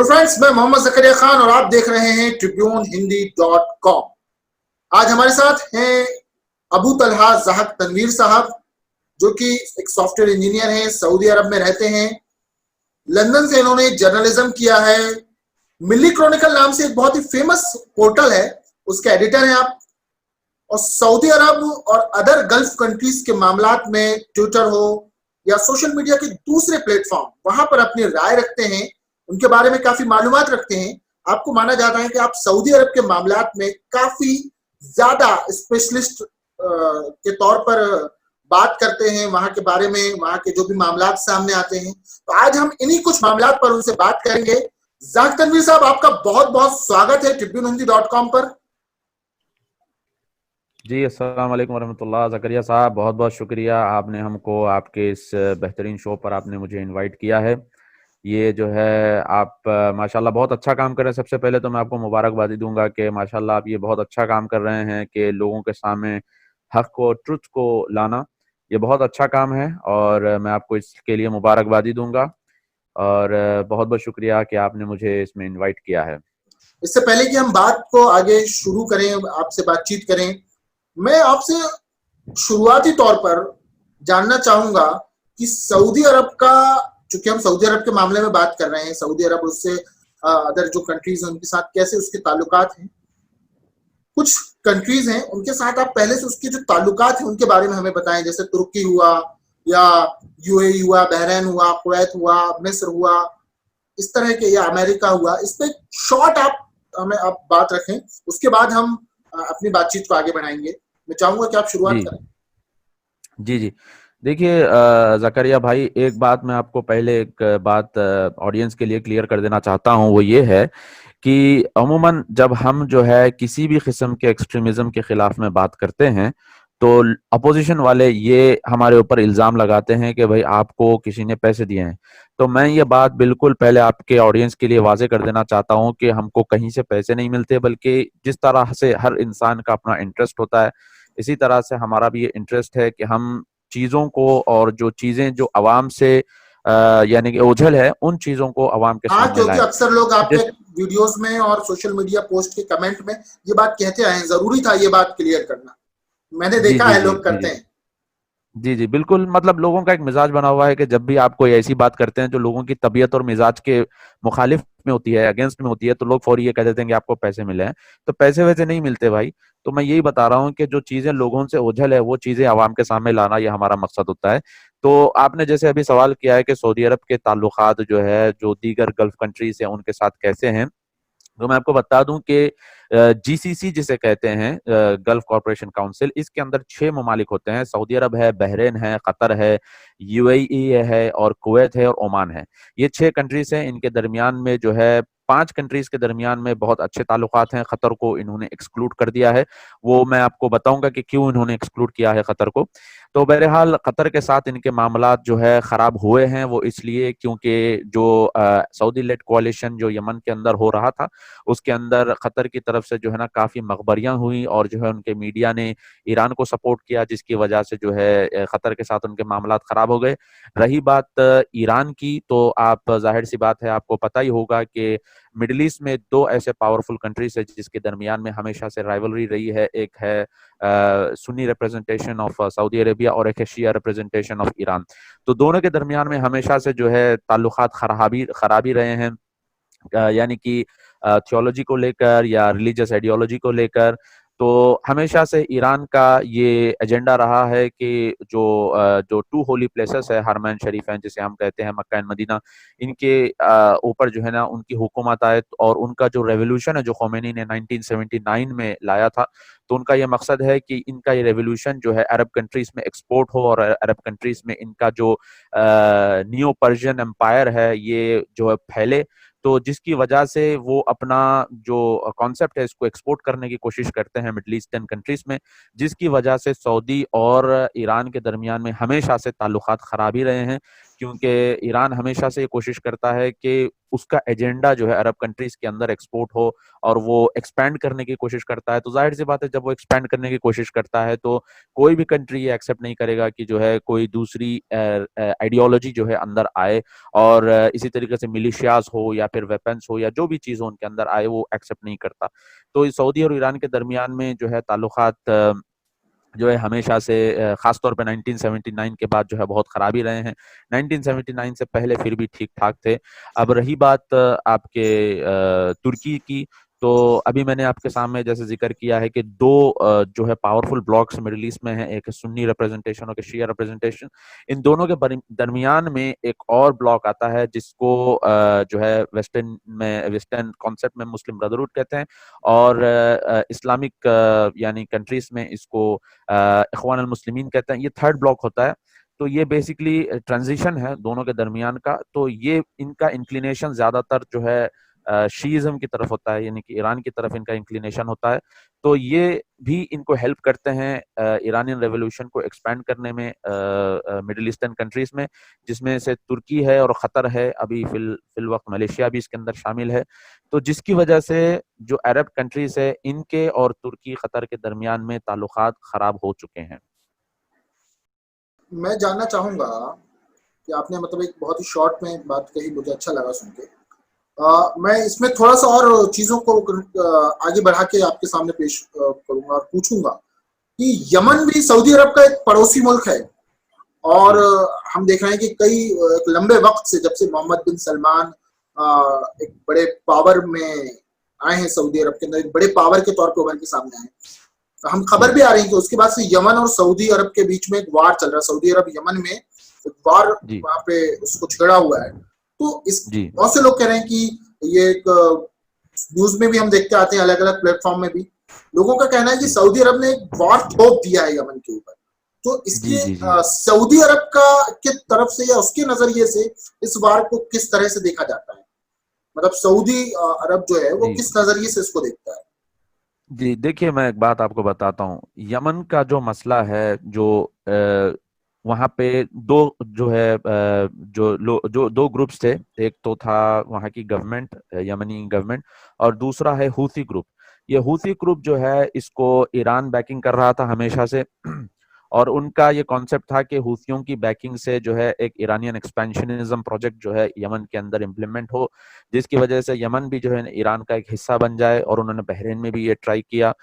Hello friends, मैं मोहम्मद ज़करिया खान और आप देख रहे हैं tribunehindi.com। आज हमारे साथ हैं अबू तलहा ज़ाहक तनवीर साहब, जो कि एक सॉफ्टवेयर इंजीनियर हैं, सऊदी अरब में रहते हैं। लंदन से इन्होंने जर्नलिज्म किया है। मिल्ली क्रॉनिकल नाम से एक बहुत ही फेमस पोर्टल है, उसके एडिटर हैं आप। और सऊदी अरब और अदर गल्फ कंट्रीज के मामलात में ट्विटर हो या सोशल मीडिया के दूसरे प्लेटफॉर्म, वहां पर अपनी राय रखते हैं, उनके बारे में काफी मालूमात रखते हैं। आपको माना जाता है कि आप सऊदी अरब के मामलात में काफी ज्यादा स्पेशलिस्ट के तौर पर बात करते हैं, वहां के बारे में, वहां के जो भी मामलात सामने आते हैं। तो आज हम इन्हीं कुछ मामलात पर उनसे बात करेंगे। ज़ाहक तनवीर साहब, आपका बहुत बहुत स्वागत है tribunehindi.com पर। जी, अस्सलाम वालेकुम वरहमतुल्लाह। ज़करिया साहब, बहुत बहुत शुक्रिया, आपने हमको आपके इस बेहतरीन शो पर आपने मुझे इनवाइट किया है। ये जो है आप माशाल्लाह बहुत अच्छा काम कर रहे हैं। सबसे पहले तो मैं आपको मुबारकबादी दूंगा कि माशाल्लाह आप ये बहुत अच्छा काम कर रहे हैं कि लोगों के सामने हक को, ट्रुथ को लाना, ये बहुत अच्छा काम है और मैं आपको इसके लिए मुबारकबादी दूंगा और बहुत बहुत शुक्रिया कि आपने मुझे इसमें इन्वाइट किया है। इससे पहले कि हम बात को आगे शुरू करें, आपसे बातचीत करें, मैं आपसे शुरुआती तौर पर जानना चाहूंगा कि सऊदी अरब का, चूंकि हम सऊदी अरब के मामले में बात कर रहे हैं, सऊदी अरब उससे अदर जो कंट्रीज हैं उनके साथ कैसे उसके ताल्लुकात हैं। कुछ कंट्रीज हैं उनके साथ आप पहले से उसके जो ताल्लुकात हैं उनके बारे में हमें बताएं, जैसे तुर्की हुआ या यूएई हुआ, बहरीन हुआ, कुवैत हुआ, मिस्र हुआ, इस तरह के, या अमेरिका हुआ। इस पे शॉर्ट आप बात रखें, उसके बाद हम अपनी बातचीत को आगे बढ़ाएंगे। मैं चाहूंगा कि आप शुरुआत करें। जी जी, देखिए ज़करिया भाई, एक बात मैं आपको पहले एक बात ऑडियंस के लिए क्लियर कर देना चाहता हूँ, वो ये है कि अमूमन जब हम जो है किसी भी किस्म के एक्सट्रीमिज्म के खिलाफ में बात करते हैं तो अपोजिशन वाले ये हमारे ऊपर इल्ज़ाम लगाते हैं कि भाई आपको किसी ने पैसे दिए हैं। तो मैं ये बात बिल्कुल पहले आपके ऑडियंस के लिए वाजे कर देना चाहता हूँ कि हमको कहीं से पैसे नहीं मिलते, बल्कि जिस तरह से हर इंसान का अपना इंटरेस्ट होता है, इसी तरह से हमारा भी ये इंटरेस्ट है कि हम चीज़ों को और जो चीज़ें जो अवाम से यानी कि ओझल है, उन चीज़ों को अवाम के हाँ, सामने क्योंकि लाएं। अक्सर लोग आपके वीडियोस में और सोशल मीडिया पोस्ट के कमेंट में ये बात कहते आए हैं, जरूरी था ये बात क्लियर करना। मैंने जी देखा जी है जी लोग जी करते जी हैं। जी जी, बिल्कुल। मतलब लोगों का एक मिजाज बना हुआ है कि जब भी आप कोई ऐसी बात करते हैं जो लोगों की तबीयत और मिजाज के मुखालिफ में होती है, अगेंस्ट में होती है, तो लोग फौरी ये कह देते हैं कि आपको पैसे मिले हैं। तो पैसे वैसे नहीं मिलते भाई। तो मैं यही बता रहा हूँ कि जो चीजें लोगों से ओझल है वो चीजें आवाम के सामने लाना, ये हमारा मकसद होता है। तो आपने जैसे अभी सवाल किया है कि सऊदी अरब के ताल्लुकात जो है जो दीगर गल्फ कंट्रीज है उनके साथ कैसे हैं, तो मैं आपको बता दूं कि जीसीसी जिसे कहते हैं, गल्फ कॉरपोरेशन काउंसिल, इसके अंदर 6 ममालिक होते हैं। सऊदी अरब है, बहरीन है, कतर है, यूएई है और कुवैत है और ओमान है। ये 6 कंट्रीज हैं। इनके दरमियान में जो है 5 कंट्रीज के दरमियान में बहुत अच्छे ताल्लुकात हैं। कतर को इन्होंने एक्सक्लूड कर दिया है, वो मैं आपको बताऊंगा कि क्यों इन्होंने एक्सक्लूड किया है कतर को। तो बहरहाल कतर के साथ इनके मामलात जो है खराब हुए हैं, वो इसलिए क्योंकि जो सऊदी लेड कोalition जो यमन के अंदर हो रहा था, उसके अंदर कतर की तरफ से जो है ना काफी मकबरियां हुई और जो है उनके मीडिया ने ईरान को सपोर्ट किया, जिसकी वजह से जो है कतर के साथ उनके मामलात खराब हो गए। रही बात ईरान की, तो आप जाहिर सी बात है, आपको पता ही होगा कि मिडिल ईस्ट में 2 ऐसे पावरफुल कंट्रीज है जिसके दरमियान में हमेशा से राइवलरी रही है। एक है Sunni representation of Saudi Arabia और एक है शिया रिप्रेजेंटेशन ऑफ ईरान। तो दोनों के दरमियान में हमेशा से जो है ताल्लुकात खराबी रहे हैं, यानी कि थियोलॉजी को लेकर या रिलीजियस आइडियोलॉजी को लेकर। तो हमेशा से ईरान का ये एजेंडा रहा है कि जो 2 होली प्लेसेस है, हरमैन शरीफ हैं जिसे हम कहते हैं, मक्का एंड मदीना, इनके ऊपर जो है ना उनकी हुकूमत आए और उनका जो रेवोल्यूशन है जो खोमेनी ने 1979 में लाया था, तो उनका ये मकसद है कि इनका ये रेवोल्यूशन जो है अरब कंट्रीज में एक्सपोर्ट हो और अरब कंट्रीज में इनका जो नियो पर्शियन एम्पायर है ये जो है फैले। तो जिसकी वजह से वो अपना जो कॉन्सेप्ट है इसको एक्सपोर्ट करने की कोशिश करते हैं मिडल ईस्टर्न कंट्रीज में, जिसकी वजह से सऊदी और ईरान के दरमियान में हमेशा से ताल्लुकात खराब ही रहे हैं। क्योंकि ईरान हमेशा से ये कोशिश करता है कि उसका एजेंडा जो है अरब कंट्रीज के अंदर एक्सपोर्ट हो और वो एक्सपैंड करने की कोशिश करता है। तो जाहिर सी बात है, जब वो एक्सपैंड करने की कोशिश करता है तो कोई भी कंट्री ये एक्सेप्ट नहीं करेगा कि जो है कोई दूसरी आइडियोलॉजी जो है अंदर आए, और इसी तरीके से मिलिशियाज हो या फिर वेपन्स हो या जो भी चीज हो उनके अंदर आए, वो एक्सेप्ट नहीं करता। तो सऊदी और ईरान के दरमियान में जो है ताल्लुकात जो है हमेशा से खास तौर पे 1979 के बाद जो है बहुत खराबी रहे हैं। 1979 से पहले फिर भी ठीक ठाक थे। अब रही बात आपके तुर्की की, तो अभी मैंने आपके सामने जैसे जिक्र किया है कि दो जो है पावरफुल ब्लॉक्स मिडिल ईस्ट में है, एक सुन्नी रिप्रेजेंटेशन और एक शिया रिप्रेजेंटेशन। इन दोनों के दरमियान में एक और ब्लॉक आता है जिसको जो है वेस्टर्न कॉन्सेप्ट में मुस्लिम ब्रदरहुड कहते हैं, और इस्लामिक यानी कंट्रीज में इसको इखवान अल मुस्लिमीन कहते हैं। ये थर्ड ब्लॉक होता है। तो ये बेसिकली ट्रांजिशन है दोनों के दरमियान का। तो ये इनका इंक्लिनेशन ज्यादातर जो है शीइज्म की तरफ होता है, यानी कि ईरान की तरफ इनका इंक्लिनेशन होता है। तो ये भी इनको हेल्प करते हैं ईरानियन रेवोल्यूशन को एक्सपैंड करने में मिडिल ईस्टर्न कंट्रीज में, जिसमें से तुर्की है और खतर है, अभी फिल वक्त मलेशिया भी इसके अंदर शामिल है। तो जिसकी वजह से जो अरब कंट्रीज है इनके और तुर्की खतर के दरमियान में ताल्लुकात खराब हो चुके हैं। मैं जानना चाहूंगा कि आपने मतलब एक बहुत ही शॉर्ट में बात कही, मुझे अच्छा लगा सुन के। मैं इसमें थोड़ा सा और चीजों को आगे बढ़ा के आपके सामने पेश करूंगा और पूछूंगा कि यमन भी सऊदी अरब का एक पड़ोसी मुल्क है, और हम देख रहे हैं कि कई एक लंबे वक्त से, जब से मोहम्मद बिन सलमान एक बड़े पावर में आए हैं सऊदी अरब के अंदर, एक बड़े पावर के तौर पर उभर के सामने आए, तो हम खबर भी आ रही है कि उसके बाद से यमन और सऊदी अरब के बीच में एक वार चल रहा है। सऊदी अरब यमन में एक वार वहां पे उसको छिड़ा हुआ है। तो इस बहुत से लोग कह रहे हैं कि ये एक न्यूज में भी हम देखते आते हैं, अलग अलग प्लेटफॉर्म में भी लोगों का कहना है कि सऊदी अरब ने एक वार थोप दिया है यमन के ऊपर। तो इसके सऊदी अरब का के तरफ से या उसके नजरिए से इस वार को किस तरह से देखा जाता है, मतलब सऊदी अरब जो है वो किस नजरिए से इसको देखता है? जी देखिए, मैं एक बात आपको बताता हूँ। यमन का जो मसला है, जो वहाँ पे दो जो है जो दो ग्रुप्स थे। एक तो था वहाँ की गवर्नमेंट, यमनी गवर्नमेंट, और दूसरा है हूथी ग्रुप। ये हूथी ग्रुप जो है इसको ईरान बैकिंग कर रहा था हमेशा से और उनका ये कॉन्सेप्ट था कि हूथियों की बैकिंग से जो है एक ईरानियन एक्सपेंशनिज्म प्रोजेक्ट जो है यमन के अंदर इम्प्लीमेंट हो, जिसकी वजह से यमन भी जो है ईरान का एक हिस्सा बन जाए। और उन्होंने बहरीन में भी ये ट्राई किया।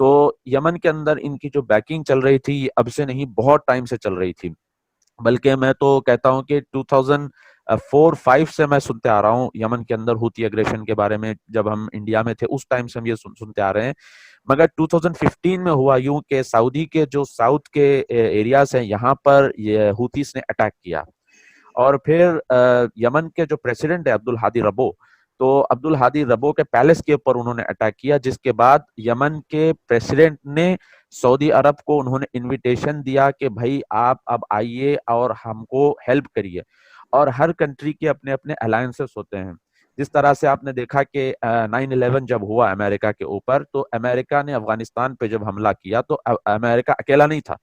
तो यमन के अंदर इनकी जो बैकिंग चल रही थी अब से नहीं, बहुत टाइम से चल रही थी। बल्कि मैं तो कहता हूं कि 2004-5 से मैं सुनते आ रहा हूं यमन के अंदर हूती एग्रेशन के बारे में। जब हम इंडिया में थे उस टाइम से हम ये सुनते आ रहे हैं। मगर 2015 में हुआ यूं कि सऊदी के जो साउथ के एरियाज हैं यहाँ पर ये हूतीस ने अटैक किया। और फिर यमन के जो प्रेसिडेंट है अब्दुल हादी रबो, तो अब्दुल हादी रबो के पैलेस के ऊपर उन्होंने अटैक किया, जिसके बाद यमन के प्रेसिडेंट ने सऊदी अरब को उन्होंने इनविटेशन दिया कि भाई आप अब आइए और हमको हेल्प करिए। और हर कंट्री के अपने अपने अलायंसेस होते हैं। जिस तरह से आपने देखा कि 9/11 जब हुआ अमेरिका के ऊपर, तो अमेरिका ने अफगानिस्तान पे जब हमला किया तो अमेरिका अकेला नहीं था।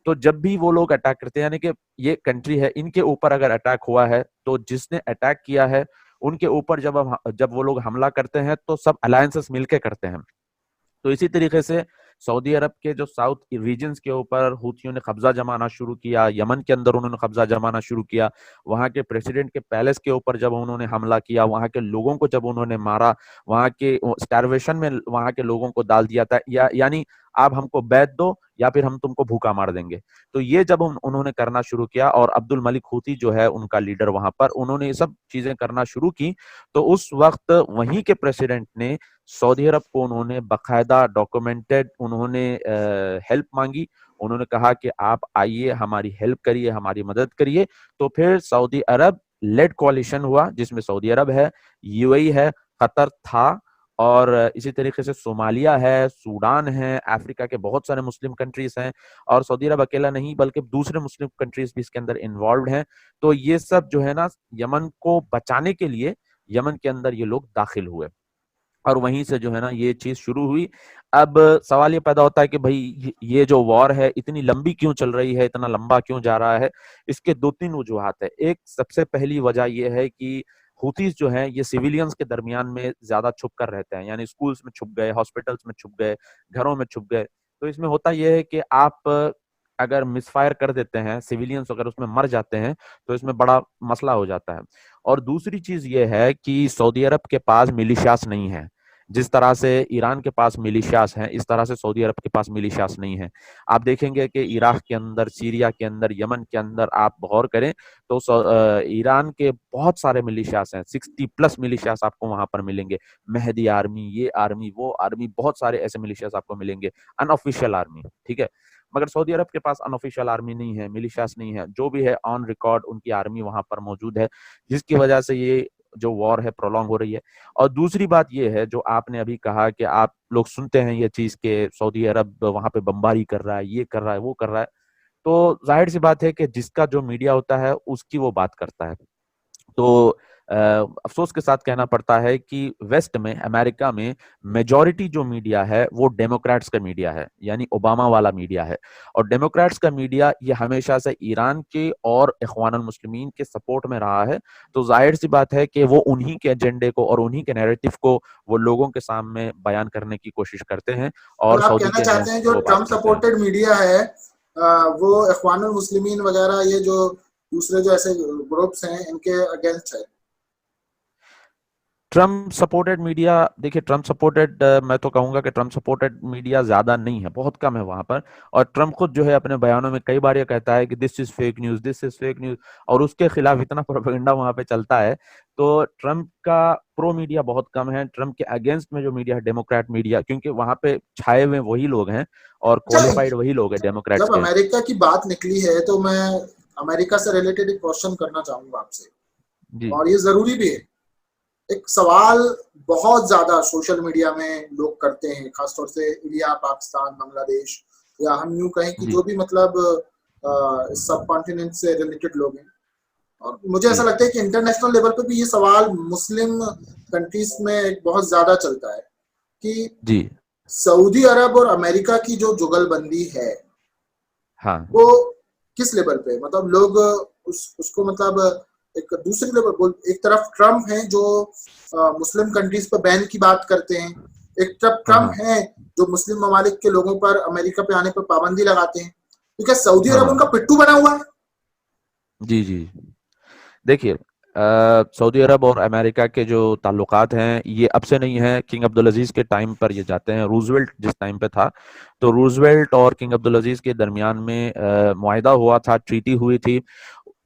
तो जब भी वो लोग अटैक करते हैं, यानी कि ये कंट्री है, इनके ऊपर अगर अटैक हुआ है तो जिसने अटैक किया है उनके ऊपर जब वो लोग हमला करते हैं तो सब अलायंसेस मिलके करते हैं। तो इसी तरीके से सऊदी अरब के जो साउथ रीजन्स के ऊपर हूथियों ने कब्जा जमाना शुरू किया, यमन के अंदर उन्होंने कब्जा जमाना शुरू किया, वहां के प्रेसिडेंट के पैलेस के ऊपर जब उन्होंने हमला किया, वहां के लोगों को जब उन्होंने मारा, वहां के स्टारवेशन में वहां के लोगों को डाल दिया था, यानी आप हमको बैठ दो या फिर हम तुमको भूखा मार देंगे। तो ये जब उन्होंने करना शुरू किया और अब्दुल मलिक हूती जो है उनका लीडर वहां पर, उन्होंने ये सब चीजें करना शुरू की, तो उस वक्त वहीं के प्रेसिडेंट ने सऊदी अरब को उन्होंने बाकायदा डॉक्यूमेंटेड उन्होंने हेल्प मांगी। उन्होंने कहा कि आप आइए, हमारी हेल्प करिए, हमारी मदद करिए। तो फिर सऊदी अरब लेड कोalition हुआ, जिसमें सऊदी अरब है, यूएई है, कतर था, और इसी तरीके से सोमालिया है, सूडान है, अफ्रीका के बहुत सारे मुस्लिम कंट्रीज हैं। और सऊदी अरब अकेला नहीं बल्कि दूसरे मुस्लिम कंट्रीज भी इसके अंदर इन्वॉल्व हैं। तो ये सब जो है ना, यमन को बचाने के लिए यमन के अंदर ये लोग दाखिल हुए। और वहीं से जो है ना ये चीज शुरू हुई। अब सवाल ये पैदा होता है कि भाई ये जो वॉर है इतनी लंबी क्यों चल रही है, इतना लंबा क्यों जा रहा है। इसके दो तीन वजूहात है। एक सबसे पहली वजह यह है कि हुतीस जो है ये सिविलियंस के दरमियान में ज्यादा छुप कर रहते हैं, यानी स्कूल्स में छुप गए, हॉस्पिटल्स में छुप गए, घरों में छुप गए। तो इसमें होता यह है कि आप अगर मिसफायर कर देते हैं, सिविलियंस अगर उसमें मर जाते हैं, तो इसमें बड़ा मसला हो जाता है। और दूसरी चीज ये है कि सऊदी अरब के पास मिलिशियास नहीं है। जिस तरह से ईरान के पास मिलिशियास हैं, इस तरह से सऊदी अरब के पास मिलिशियास नहीं है। आप देखेंगे कि इराक के अंदर, सीरिया के अंदर, यमन के अंदर आप गौर करें तो ईरान के बहुत सारे मिलिशियास हैं, 60+ मिलिशियास आपको वहां पर मिलेंगे। मेहदी आर्मी, ये आर्मी, वो आर्मी, बहुत सारे ऐसे मिलिशियास आपको मिलेंगे, अनऑफिशियल आर्मी, ठीक है। मगर सऊदी अरब के पास अनऑफिशियल आर्मी नहीं है, मिलिशियास नहीं है, जो भी है ऑन रिकॉर्ड उनकी आर्मी वहां पर मौजूद है, जिसकी वजह से ये जो वॉर है प्रोलॉन्ग हो रही है। और दूसरी बात ये है जो आपने अभी कहा कि आप लोग सुनते हैं ये चीज के सऊदी अरब वहां पे बमबारी कर रहा है, ये कर रहा है, वो कर रहा है। तो जाहिर सी बात है कि जिसका जो मीडिया होता है उसकी वो बात करता है। तो अफसोस के साथ कहना पड़ता है कि वेस्ट में, अमेरिका में मेजॉरिटी जो मीडिया है वो डेमोक्रेट्स का मीडिया है, यानी ओबामा वाला मीडिया है। और डेमोक्रेट्स का मीडिया ये हमेशा से ईरान के और इख्वानुल मुस्लिमीन के सपोर्ट में रहा है। तो जाहिर सी बात है कि वो उन्हीं के एजेंडे को और उन्हीं के नैरेटिव को वो लोगों के सामने बयान करने की कोशिश करते हैं और तो आप सऊदी कहना के चाहते अगेंस्ट हैं में जो वो बात ट्रम्प करते हैं। सपोर्टेड मीडिया है वो इख्वानुल मुस्लिमीन वगैरह ये जो दूसरे जो ऐसे ग्रुप्स हैं इनके अगेंस्ट है? ट्रम्प सपोर्टेड मीडिया, देखिए ट्रम्प सपोर्टेड, मैं तो कहूंगा कि ट्रम्प सपोर्टेड मीडिया ज्यादा नहीं है, बहुत कम है वहां पर। और ट्रम्प खुद जो है अपने बयानों में कई बार ये कहता है कि this is fake news, this is fake news, और उसके खिलाफ इतना प्रोपेगेंडा वहां पे चलता है। तो ट्रम्प का प्रो मीडिया बहुत कम है। ट्रम्प के अगेंस्ट में जो मीडिया है डेमोक्रेट मीडिया, क्योंकि वहां पे छाए हुए वही लोग हैं और अच्छा, क्वालिफाइड वही लोग हैं डेमोक्रेट्स जब के। अमेरिका की बात निकली है तो मैं अमेरिका से रिलेटेड एक क्वेश्चन करना चाहूंगा आपसे, जी और ये जरूरी भी है। एक सवाल बहुत ज्यादा सोशल मीडिया में लोग करते हैं, खासतौर से इंडिया, पाकिस्तान, बांग्लादेश, या हम यूं कहें कि जी जो भी मतलब सब कॉन्टिनेंट से रिलेटेड लोग हैं। और मुझे ऐसा जी लगता है कि इंटरनेशनल लेवल पे भी ये सवाल मुस्लिम कंट्रीज में बहुत ज्यादा चलता है कि जी। सऊदी अरब और अमेरिका की जो जुगलबंदी है हाँ वो किस लेवल पे, मतलब लोग उसको मतलब एक दूसरे लेवल, एक तरफ ट्रम्प है जो मुस्लिम कंट्रीज पर बैन की बात करते हैं, एक तरफ हाँ ट्रम्प हाँ है जो मुस्लिम ममालिक के लोगों पर अमेरिका पे आने पर पाबंदी लगाते हैं। तो क्या सऊदी हाँ अरब उनका हाँ। पिट्ठू बना हुआ है? जी जी। देखिए सऊदी अरब और अमेरिका के जो ताल्लुकात हैं ये अब से नहीं है, किंग अब्दुल अजीज के टाइम पर ये जाते हैं। रूजवेल्ट जिस टाइम पे था, तो रूजवेल्ट और किंग अब्दुल अजीज के दरमियान में मुआहिदा हुआ था, ट्रीटी हुई थी।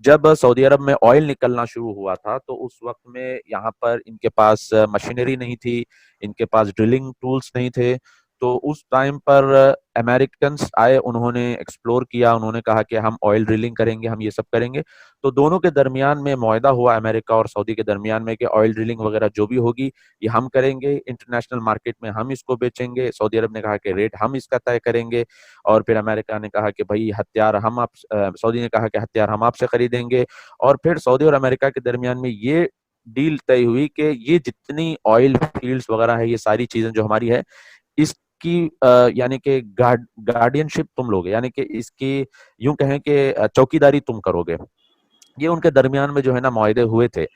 जब सऊदी अरब में ऑयल निकलना शुरू हुआ था तो उस वक्त में यहाँ पर इनके पास मशीनरी नहीं थी, इनके पास ड्रिलिंग टूल्स नहीं थे। तो उस टाइम पर अमेरिकन्स आए, उन्होंने एक्सप्लोर किया, उन्होंने कहा कि हम ऑयल ड्रिलिंग करेंगे, हम ये सब करेंगे। तो दोनों के दरमियान में मुआहिदा हुआ, अमेरिका और सऊदी के दरमियान में, कि ऑयल ड्रिलिंग वगैरह जो भी होगी ये हम करेंगे, इंटरनेशनल मार्केट में हम इसको बेचेंगे। सऊदी अरब ने कहा कि रेट हम इसका तय करेंगे। और फिर अमेरिका ने कहा कि भाई हथियार हम आप सऊदी ने कहा कि हथियार हम आपसे खरीदेंगे। और फिर सऊदी और अमेरिका के दरमियान में ये डील तय हुई कि ये जितनी ऑयल फील्ड्स वगैरह है, ये सारी चीजें जो हमारी है, इसकी यानी कि गार्डियनशिप तुम लोगे, यानी कि इसकी यूं कहें कि चौकीदारी तुम करोगे। ये उनके दरमियान में जो है ना मुआहदे हुए थे।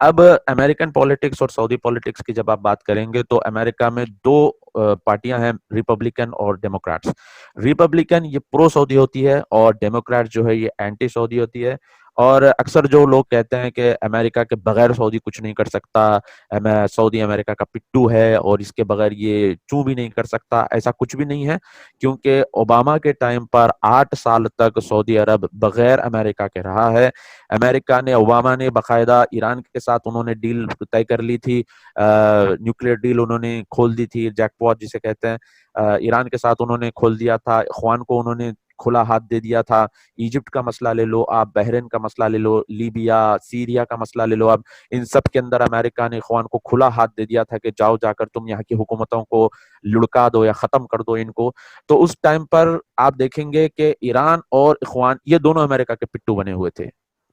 अब अमेरिकन पॉलिटिक्स और सऊदी पॉलिटिक्स की जब आप बात करेंगे तो अमेरिका में दो पार्टियां हैं, रिपब्लिकन और डेमोक्रेट्स। रिपब्लिकन ये प्रो सऊदी होती है और डेमोक्रेट जो है ये एंटी सऊदी होती है। और अक्सर जो लोग कहते हैं कि अमेरिका के बगैर सऊदी कुछ नहीं कर सकता, सऊदी अमेरिका का पिट्टू है और इसके बगैर ये चू भी नहीं कर सकता, ऐसा कुछ भी नहीं है। क्योंकि ओबामा के टाइम पर 8 साल तक सऊदी अरब बगैर अमेरिका के रहा है। अमेरिका ने, ओबामा ने बाकायदा ईरान के साथ उन्होंने डील तय कर ली थी, न्यूक्लियर डील उन्होंने खोल दी थी, जैकपॉट जिसे कहते हैं। ईरान के साथ उन्होंने खोल दिया था, इख्वान को उन्होंने खुला हाथ दे दिया था। इजिप्ट का मसला ले लो आप, बहरीन का मसला ले लो, लीबिया, सीरिया का मसला ले लो आप, इन सब के अंदर अमेरिका ने इख्वान को खुला हाथ दे दिया था कि जाओ जाकर तुम यहाँ की हुकूमतों को लुढ़का दो या खत्म कर दो इनको। तो उस टाइम पर आप देखेंगे कि ईरान और इख्वान ये दोनों अमेरिका के पिट्टू बने हुए थे।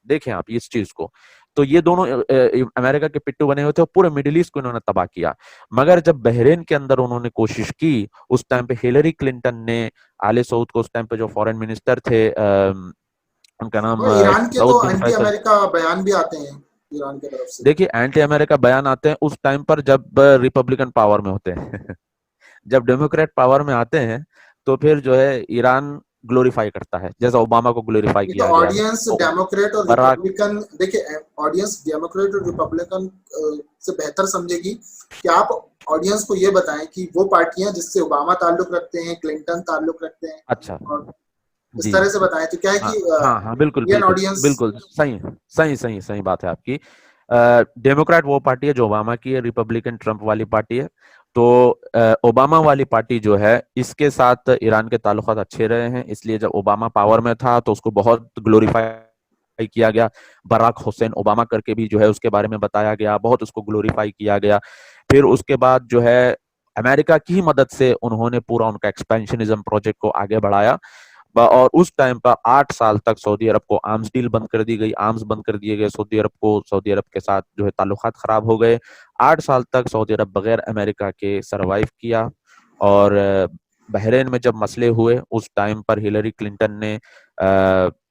देखें आप इस चीज को। तो ये दोनों अमेरिका के पिट्टू बने हुए थे और पूरे मिडिल ईस्ट को इन्होंने तबाह किया। मगर जब बहरेन के अंदर उन्होंने कोशिश की, उस टाइम पे हिलरी क्लिंटन ने आले सऊद को, उस टाइम पे जो फॉरेन मिनिस्टर थे, उनका नाम और ईरान के तो सऊद बिन एंटी फैसल। अमेरिका बयान भी आते हैं ईरान की तरफ से। देखिए, एंटी अमेरिका बयान आते हैं उस टाइम पर जब रिपब्लिकन पावर में होते हैं। जब डेमोक्रेट पावर में आते हैं तो फिर जो है ईरान ग्लोरीफाई करता है, जैसा ओबामा को ग्लोरीफाई ये तो किया गया है। ऑडियंस तो डेमोक्रेट और बराक, रिपब्लिकन, देखिए ऑडियंस डेमोक्रेट और रिपब्लिकन से बेहतर समझेगी कि आप ऑडियंस को ये बताएं कि वो पार्टियां जिससे ओबामा ताल्लुक रखते हैं, क्लिंटन ताल्लुक रखते हैं, अच्छा, और इस जी, तरह से बताएं तो क्या है हाँ कि हाँ हाँ, बिल्कुल इंडियन बिल्कुल ऑडियंस। बिल्कुल, सही सही सही सही बात है आपकी। डेमोक्रेट वो पार्टी है जो ओबामा की है, रिपब्लिकन ट्रम्प वाली पार्टी है। तो ओबामा वाली पार्टी जो है, इसके साथ ईरान के ताल्लुकात अच्छे रहे हैं, इसलिए जब ओबामा पावर में था तो उसको बहुत ग्लोरीफाई किया गया। बराक हुसैन ओबामा करके भी जो है उसके बारे में बताया गया, बहुत उसको ग्लोरीफाई किया गया। फिर उसके बाद जो है अमेरिका की ही मदद से उन्होंने पूरा उनका एक्सपेंशनिज्म प्रोजेक्ट को आगे बढ़ाया। और उस टाइम पर 8 साल तक सऊदी अरब को आर्म्स डील बंद कर दी गई, आर्म्स बंद कर दिए गए सऊदी अरब को, सऊदी अरब के साथ जो है ताल्लुकात खराब हो गए। 8 साल तक सऊदी अरब बगैर अमेरिका के सरवाइव किया। और बहरेन में जब मसले हुए, उस टाइम पर हिलरी क्लिंटन ने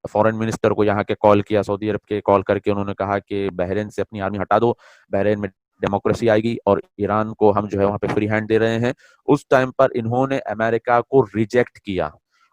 फॉरेन मिनिस्टर को यहाँ के कॉल किया, सऊदी अरब के कॉल करके उन्होंने कहा कि बहरेन से अपनी आर्मी हटा दो, बहरेन में डेमोक्रेसी आएगी और ईरान को हम जो है वहां पे फ्री हैंड दे रहे हैं। उस टाइम पर इन्होंने अमेरिका को रिजेक्ट किया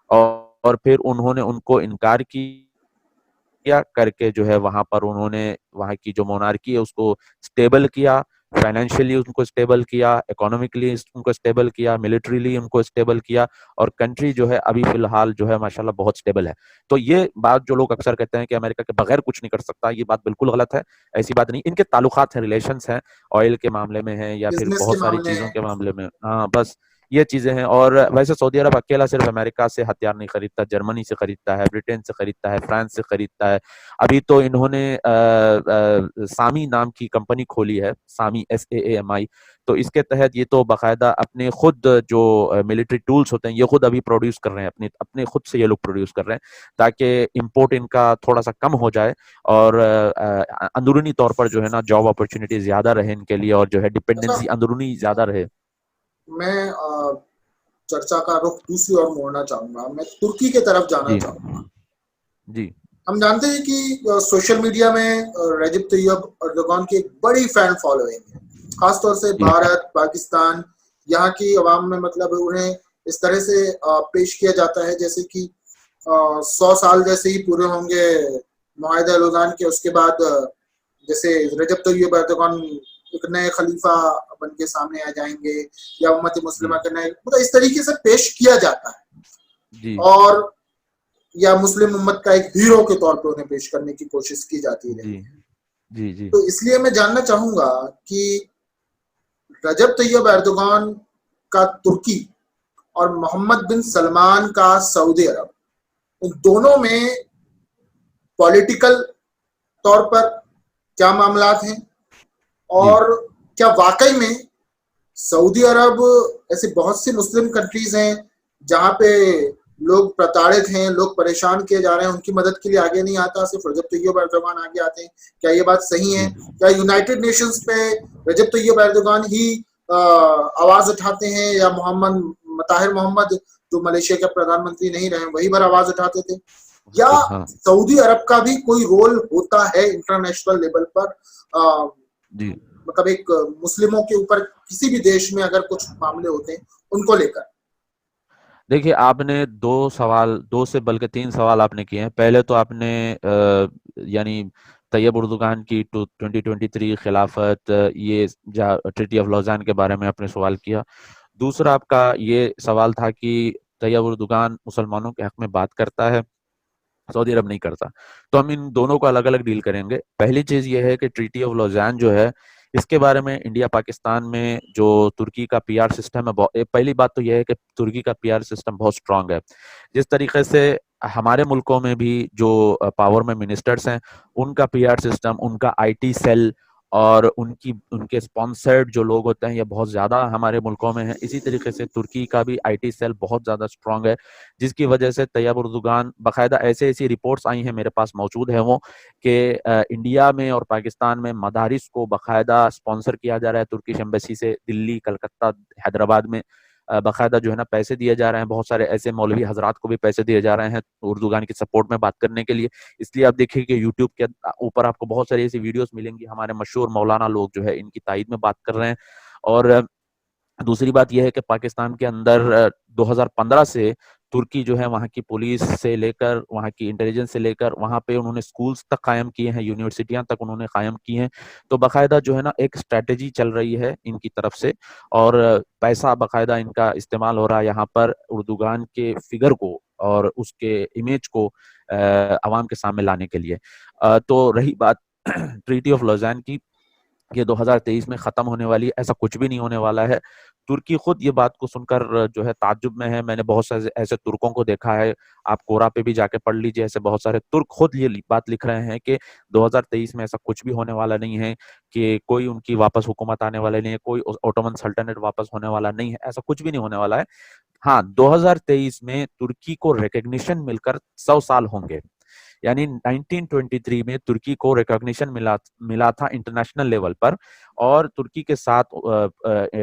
और फिर उन्होंने उनको इनकार किया करके जो है वहां पर उन्होंने वहां की जो मोनार्की है उसको स्टेबल किया, फाइनेंशियली उनको स्टेबल किया, इकोनॉमिकली उनको स्टेबल किया, मिलिट्रीली उनको स्टेबल किया। और कंट्री जो है अभी फिलहाल जो है माशाल्लाह बहुत स्टेबल है। तो ये बात जो लोग अक्सर कहते हैं कि अमेरिका के बगैर कुछ नहीं कर सकता, ये बात बिल्कुल गलत है। ऐसी बात नहीं, इनके ताल्लुकात हैं, रिलेशंस हैं, ऑयल के मामले में है या फिर बिजनेस के बहुत सारी मामले चीजों हैं। के मामले में। हाँ, बस ये चीजें हैं। और वैसे सऊदी अरब अकेला सिर्फ अमेरिका से हथियार नहीं खरीदता, जर्मनी से खरीदता है, ब्रिटेन से खरीदता है, फ्रांस से खरीदता है। अभी तो इन्होंने सामी नाम की कंपनी खोली है, सामी SAAMI। तो इसके तहत ये तो बाकायदा अपने खुद जो मिलिट्री टूल्स होते हैं ये खुद अभी प्रोड्यूस कर रहे हैं, अपने अपने खुद से ये लोग प्रोड्यूस कर रहे हैं, ताकि इंपोर्ट इनका थोड़ा सा कम हो जाए और अंदरूनी तौर पर जो है ना जॉब अपॉर्चुनिटी ज्यादा रहे इनके लिए, और जो है अच्छा, डिपेंडेंसी अंदरूनी ज्यादा रहे। मैं चर्चा का रुख दूसरी ओर मोड़ना चाहूंगा, मैं तुर्की के तरफ जाना जी चाहूंगा। जी हम जानते हैं कि सोशल मीडिया में रजब तैयब अर्दोगान की एक बड़ी फैन फॉलोइंग है, खासतौर से जी भारत, पाकिस्तान, यहाँ की अवाम में, मतलब उन्हें इस तरह से पेश किया जाता है जैसे कि 100 साल जैसे ही पूरे होंगे मुआहिदा लौज़ान के, उसके बाद जैसे रजब तैयब अर्दोगान एक नए खलीफा बन के सामने आ जाएंगे, या उम्मत मुस्लिमा के नए, मतलब इस तरीके से पेश किया जाता है। जी और या मुस्लिम उम्मत का एक हीरो के तौर पर उन्हें पेश करने की कोशिश की जाती रही जी है। जी जी तो इसलिए मैं जानना चाहूंगा कि रजब तैयब एर्दोगान का तुर्की और मोहम्मद बिन सलमान का सऊदी अरब, उन दोनों में पॉलिटिकल तौर पर क्या मामलात हैं, जी और क्या वाकई में सऊदी अरब, ऐसे बहुत सी मुस्लिम कंट्रीज हैं जहां पे लोग प्रताड़ित हैं, लोग परेशान किए जा रहे हैं, उनकी मदद के लिए आगे नहीं आता, सिर्फ रजब तैयब एर्दोगान आगे आते हैं। क्या ये बात सही है? जी क्या यूनाइटेड नेशंस पे रजब तैयब एर्दोगान ही आवाज उठाते हैं, या ताहिर मोहम्मद जो मलेशिया के प्रधानमंत्री नहीं रहे वही बार आवाज उठाते थे, या हाँ सऊदी अरब का भी कोई रोल होता है इंटरनेशनल लेवल पर, जी मतलब एक मुस्लिमों के ऊपर किसी भी देश में अगर कुछ मामले होते हैं उनको लेकर? देखिए, आपने दो से बल्कि 3 सवाल आपने किए हैं। पहले तो आपने यानी तैयब उर्दुगान की 2023 खिलाफत, ये ट्रीटी ऑफ लौज़ान के बारे में आपने सवाल किया। दूसरा आपका ये सवाल था कि तैयब उर्दुगान मुसलमानों के हक में बात करता है, सऊदी अरब नहीं करता। तो हम इन दोनों को अलग अलग डील करेंगे। पहली चीज ये है कि ट्रीटी ऑफ लौज़ान जो है, इसके बारे में इंडिया पाकिस्तान में जो तुर्की का PR सिस्टम है, पहली बात तो यह है कि तुर्की का PR सिस्टम बहुत स्ट्रांग है। जिस तरीके से हमारे मुल्कों में भी जो पावर में मिनिस्टर्स हैं, उनका PR सिस्टम, उनका IT सेल और उनके स्पॉन्सर्ड जो लोग होते हैं ये बहुत ज्यादा हमारे मुल्कों में हैं। इसी तरीके से तुर्की का भी आईटी सेल बहुत ज्यादा स्ट्रांग है, जिसकी वजह से तैयब उर्दुगान, बाकायदा ऐसे ऐसी रिपोर्ट्स आई हैं, मेरे पास मौजूद है वो, कि इंडिया में और पाकिस्तान में मदारिस को बाकायदा स्पॉन्सर किया जा रहा है तुर्किश एम्बेसी से। दिल्ली, कलकत्ता, हैदराबाद में बाकायदा जो है ना पैसे दिए जा रहे हैं। बहुत सारे ऐसे मौलवी हजरात को भी पैसे दिए जा रहे हैं उर्दुगान की सपोर्ट में बात करने के लिए। इसलिए आप देखिए कि यूट्यूब के ऊपर आपको बहुत सारी ऐसी वीडियोस मिलेंगी, हमारे मशहूर मौलाना लोग जो है इनकी तायद में बात कर रहे हैं। और दूसरी बात यह है कि पाकिस्तान के अंदर 2015 से तुर्की जो है वहाँ की पुलिस से लेकर, वहाँ की इंटेलिजेंस से लेकर, वहाँ पे उन्होंने स्कूल्स तक कायम किए हैं, यूनिवर्सिटियां तक उन्होंने कायम की हैं। तो बाकायदा जो है ना एक स्ट्रेटेजी चल रही है इनकी तरफ से, और पैसा बाकायदा इनका इस्तेमाल हो रहा है यहाँ पर उर्दुगान के फिगर को और उसके इमेज को आवाम के सामने लाने के लिए। तो रही बात ट्रीटी ऑफ लॉज़ान की, ये 2023 में खत्म होने वाली है, ऐसा कुछ भी नहीं होने वाला है। तुर्की खुद ये बात को सुनकर जो है ताज्जुब में है। मैंने बहुत सारे ऐसे तुर्कों को देखा है, आप कोरा पे भी जाके पढ़ लीजिए, ऐसे बहुत सारे तुर्क खुद ये बात लिख रहे हैं कि 2023 में ऐसा कुछ भी होने वाला नहीं है, कि कोई उनकी वापस हुकूमत आने वाला नहीं है, कोई ओटोमन सल्तनत वापस होने वाला नहीं है, ऐसा कुछ भी नहीं होने वाला है। हाँ, 2023 में तुर्की को रिकग्निशन मिलकर 100 साल होंगे। यानी 1923 में तुर्की को रिकॉग्निशन मिला था इंटरनेशनल लेवल पर, और तुर्की के साथ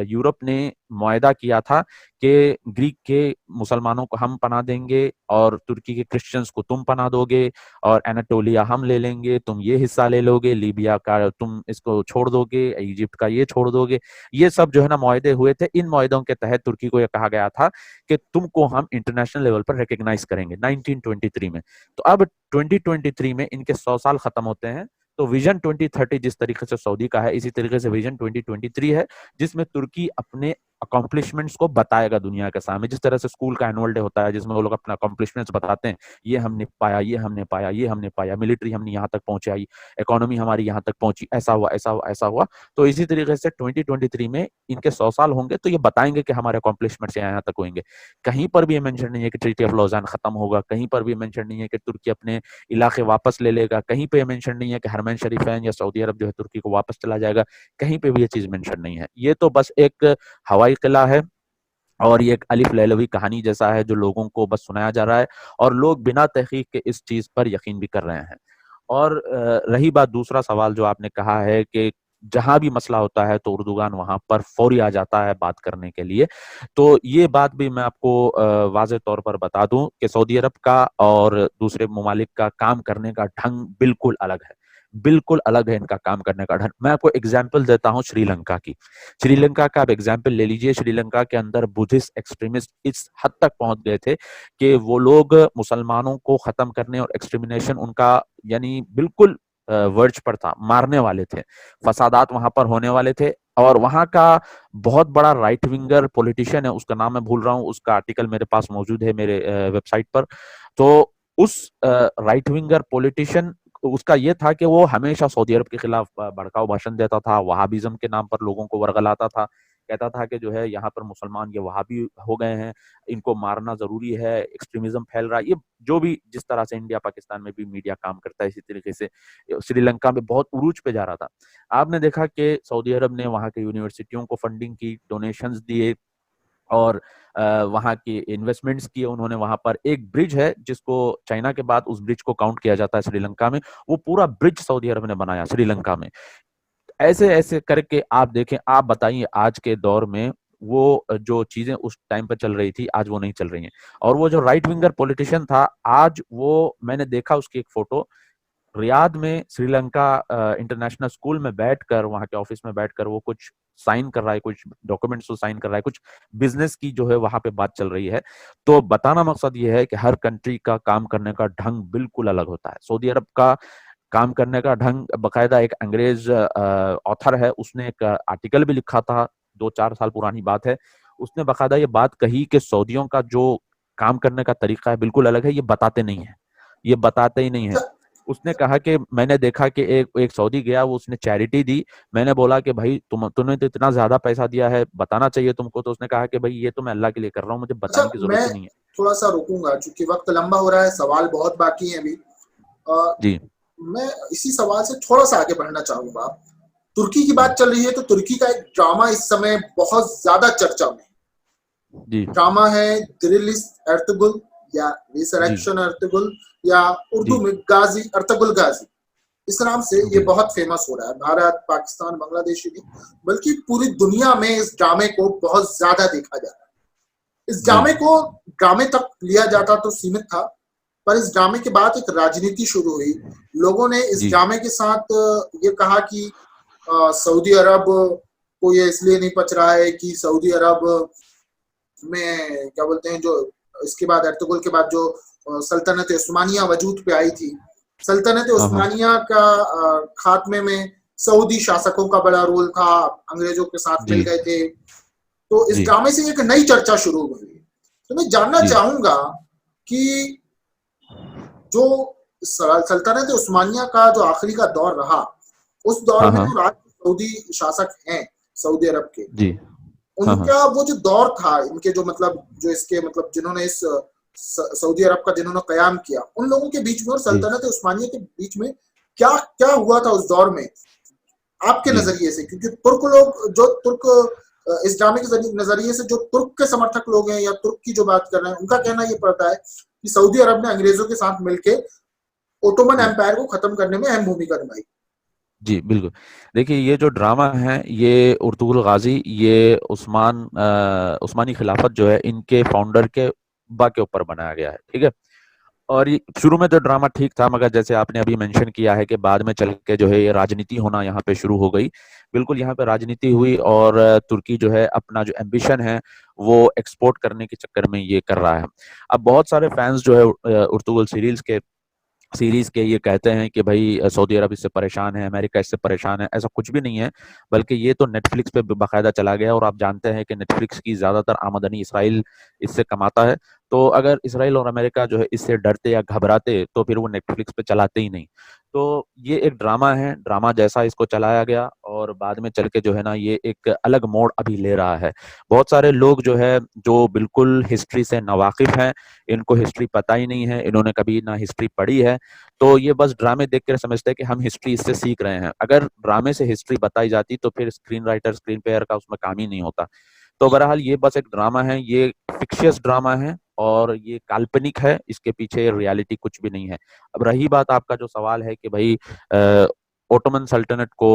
यूरोप ने मुआहदा किया था कि ग्रीक के मुसलमानों को हम पनाह देंगे और तुर्की के क्रिश्चियंस को तुम पनाह दोगे, और एनाटोलिया हम ले लेंगे, तुम ये हिस्सा ले लोगे, लीबिया का तुम इसको छोड़ दोगे, इजिप्ट का ये छोड़ दोगे। ये सब जो है ना मुआहदे हुए थे। इन मुआहदों के तहत तुर्की को यह कहा गया था कि तुमको हम इंटरनेशनल लेवल पर रिकग्नाइज करेंगे 1923 में। तो अब 2023 में इनके 100 साल खत्म होते हैं। तो विजन 2030 जिस तरीके से सऊदी का है, इसी तरीके से विजन 2023 है, जिसमें तुर्की अपने अकॉम्प्लिशमेंट्स को बताएगा दुनिया के सामने। जिस तरह से स्कूल का एनुअल डे होता है जिसमें वो लोग अपना अकॉम्प्लिशमेंट्स बताते हैं, ये हमने पाया, ये हमने पाया, ये हमने पाया, मिलिट्री हमने यहाँ तक पहुंचाई, इकोनॉमी हमारी यहाँ तक पहुंची, ऐसा हुआ, ऐसा हुआ, ऐसा हुआ। तो इसी तरीके से 2023 में इनके 100 साल होंगे, तो ये बताएंगे कि हमारे अकॉम्प्लिशमेंट्स यहाँ तक होंगे। कहीं पर भी ये मेंशन नहीं है कि ट्रीटी ऑफ लॉज़ान खत्म होगा, कहीं पर भी मेंशन नहीं है कि तुर्की अपने इलाके वापस ले लेगा, कहीं पे मेंशन नहीं है कि हरमैन शरीफैन या सऊदी अरब जो है तुर्की को वापस चला जाएगा, कहीं पे भी ये चीज मेंशन नहीं है। ये तो बस एक हवाई किला है, और ये एक अलिफ लैलवी कहानी जैसा है जो लोगों को बस सुनाया जा रहा है, और लोग बिना तहकीक के इस चीज पर यकीन भी कर रहे हैं। और रही बात दूसरा सवाल जो आपने कहा है कि जहां भी मसला होता है तो उर्दुगान वहां पर फौरी आ जाता है बात करने के लिए, तो ये बात भी मैं आपको वाज़ेह तौर पर बता दूं कि सऊदी अरब का और दूसरे ममालिक का काम करने का ढंग बिल्कुल अलग है, बिल्कुल अलग है इनका काम करने का ढंग। मैं आपको एग्जाम्पल देता हूँ श्रीलंका की। श्रीलंका का आप एग्जाम्पल ले लीजिए। श्रीलंका के अंदर बुद्धिस्ट एक्सट्रीमिस्ट इस हद तक पहुंच गए थे कि वो लोग मुसलमानों को खत्म करने और एक्सट्रीमिनेशन उनका यानी बिल्कुल वर्ज पर था, मारने वाले थे, फसादात वहां पर होने वाले थे। और वहां का बहुत बड़ा राइट विंगर पॉलिटिशियन है, उसका नाम मैं भूल रहा हूँ, उसका आर्टिकल मेरे पास मौजूद है मेरे वेबसाइट पर। तो उस राइट विंगर पॉलिटिशियन, उसका ये था कि वो हमेशा सऊदी अरब के खिलाफ भड़काऊ भाषण देता था, वहाबिज्म के नाम पर लोगों को वर्गलाता था, कहता था कि जो है यहाँ पर मुसलमान ये वहाबी हो गए हैं, इनको मारना जरूरी है, एक्सट्रीमिज्म फैल रहा है। ये जो भी जिस तरह से इंडिया पाकिस्तान में भी मीडिया काम करता है, इसी तरीके से श्रीलंका में बहुत उरूज पे जा रहा था। आपने देखा कि सऊदी अरब ने वहां के यूनिवर्सिटियों को फंडिंग की, डोनेशंस दिए, और वहां की इन्वेस्टमेंट्स किए उन्होंने। वहां पर एक ब्रिज है जिसको चाइना के बाद उस ब्रिज को काउंट किया जाता है श्रीलंका में, वो पूरा ब्रिज सऊदी अरब ने बनाया श्रीलंका में। ऐसे ऐसे करके आप देखें, आप बताइए आज के दौर में वो जो चीजें उस टाइम पर चल रही थी आज वो नहीं चल रही हैं। और वो जो राइट विंगर पॉलिटिशियन था, आज वो मैंने देखा उसकी एक फोटो, रियाद में श्रीलंका इंटरनेशनल स्कूल में बैठकर, वहां के ऑफिस में बैठकर वो कुछ साइन कर रहा है, कुछ डॉक्यूमेंट्स को साइन कर रहा है, कुछ बिजनेस की जो है वहां पे बात चल रही है। तो बताना मकसद ये है कि हर कंट्री का काम करने का ढंग बिल्कुल अलग होता है। सऊदी अरब का काम करने का ढंग, बकायदा एक अंग्रेज ऑथर है, उसने एक आर्टिकल भी लिखा था, 2-4 साल पुरानी बात है। उसने बकायदा ये बात कही कि सऊदियों का जो काम करने का तरीका है बिल्कुल अलग है, ये बताते नहीं है, ये बताते ही नहीं है। उसने कहा कि मैंने देखा कि एक सऊदी गया, वो उसने चैरिटी दी, मैंने बोला कि भाई तुमने तो इतना ज्यादा पैसा दिया है, बताना चाहिए तुमको। तो उसने कहा कि भाई ये तो मैं अल्लाह के लिए कर रहा हूँ, मुझे बताने की जरूरत ही नहीं है। थोड़ा सा रुकूंगा क्योंकि वक्त लंबा हो रहा है, सवाल बहुत बाकी है अभी। जी, मैं इसी सवाल से थोड़ा सा आगे बढ़ना चाहूंगा तुर्की की बात चल रही है तो तुर्की का एक ड्रामा इस समय बहुत ज्यादा चर्चा में है। जी ड्रामा है दिरिलिस एर्तुगरुल या जी रिसरेक्शन एर्तुगरुल या उर्दू जी में गाजी एर्तुगरुल गाजी, इस नाम से ये जी बहुत फेमस हो रहा है। भारत, पाकिस्तान, बांग्लादेश ही नहीं बल्कि पूरी दुनिया में इस ड्रामे को बहुत ज्यादा देखा जा रहा है। इस जी ड्रामे को ड्रामे तक लिया जाता तो सीमित था, पर इस ड्रामे के बाद एक राजनीति शुरू हुई। लोगों ने इस जी ड्रामे के साथ ये कहा कि सऊदी अरब को ये इसलिए नहीं पच रहा है कि सऊदी अरब में क्या बोलते हैं, जो इसके बाद एर्तुगरुल के बाद जो सल्तनत उस्मानिया वजूद पे आई थी, सल्तनत हाँ हाँ उस्मानिया का खात्मे में सऊदी शासकों का बड़ा रोल था, अंग्रेजों के साथ मिल जी गए थे। तो इस जी ड्रामे से एक नई चर्चा शुरू हुई। तो मैं जानना जी चाहूंगा कि जो सल्तनत उस्मानिया का जो आखिरी का दौर रहा, उस दौर हाँ में हाँ जो राज्य सऊदी शासक हैं सऊदी अरब के, जी हाँ हाँ उनका वो जो दौर था, इनके जो मतलब जो इसके मतलब जिन्होंने इस सऊदी अरब का जिन्होंने कयाम किया, उन लोगों के बीच में और जी सल्तनत उस्मानिया के बीच में क्या क्या हुआ था उस दौर में आपके जी नजरिए से? क्योंकि तुर्क लोग जो तुर्क इस ड्रामे के नजरिए से जो तुर्क के समर्थक लोग हैं या तुर्क की जो बात कर रहे हैं, उनका कहना ये पड़ता है कि सऊदी अरब ने अंग्रेजों के साथ मिलकर ओटोमन जी एम्पायर को खत्म करने में अहम भूमिका निभाई। जी बिल्कुल। देखिए ये जो ड्रामा है ये उर्तुगरुल गाजी ये उस्मानी खिलाफत जो है इनके फाउंडर के बा के ऊपर बनाया गया है, ठीक है। और ये शुरू में तो ड्रामा ठीक था, मगर जैसे आपने अभी मेंशन किया है कि बाद में चल के जो है ये राजनीति होना यहाँ पे शुरू हो गई। बिल्कुल यहाँ पे राजनीति हुई और तुर्की जो है अपना जो एम्बिशन है वो एक्सपोर्ट करने के चक्कर में ये कर रहा है। अब बहुत सारे फैंस जो है उर्तुगरुल सीरीज के ये कहते हैं कि भाई सऊदी अरब इससे परेशान है, अमेरिका इससे परेशान है। ऐसा कुछ भी नहीं है, बल्कि ये तो नेटफ्लिक्स पे बाकायदा चला गया और आप जानते हैं कि नेटफ्लिक्स की ज्यादातर आमदनी इसराइल इससे कमाता है। तो अगर इसराइल और अमेरिका जो है इससे डरते या घबराते तो फिर वो नेटफ्लिक्स पे चलाते ही नहीं। तो ये एक ड्रामा है, ड्रामा जैसा इसको चलाया गया और बाद में चल के जो है ना ये एक अलग मोड़ अभी ले रहा है। बहुत सारे लोग जो है जो बिल्कुल हिस्ट्री से नावाकिफ हैं, इनको हिस्ट्री पता ही नहीं है, इन्होंने कभी ना हिस्ट्री पढ़ी है, तो ये बस ड्रामे देख कर समझते हैं कि हम हिस्ट्री इससे सीख रहे हैं। अगर ड्रामे से हिस्ट्री बताई जाती तो फिर स्क्रीन राइटर स्क्रीन प्लेयर का उसमें काम ही नहीं होता। तो बहरहाल ये बस एक ड्रामा है, ये फिक्शियस ड्रामा है और ये काल्पनिक है, इसके पीछे रियलिटी कुछ भी नहीं है। अब रही बात आपका जो सवाल है कि भाई ओटोमन सल्तनत को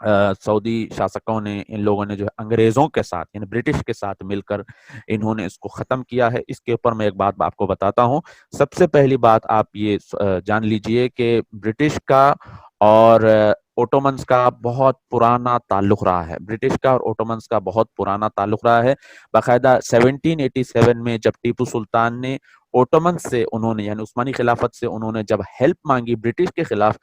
सऊदी शासकों ने, इन लोगों ने जो है अंग्रेजों के साथ यानी ब्रिटिश के साथ मिलकर इन्होंने इसको खत्म किया है। इसके ऊपर मैं एक बात आपको बताता हूँ। सबसे पहली बात आप ये जान लीजिए कि ब्रिटिश का और ओटोमन्स का बहुत पुराना ताल्लुक रहा है। ब्रिटिश का और ओटोमन्स का बहुत पुराना ताल्लुक रहा है। बाकायदा 1787 में जब टीपू सुल्तान ने ओटोमन्स से उन्होंने यानी उस्मानी खिलाफत से उन्होंने जब हेल्प मांगी ब्रिटिश के खिलाफ,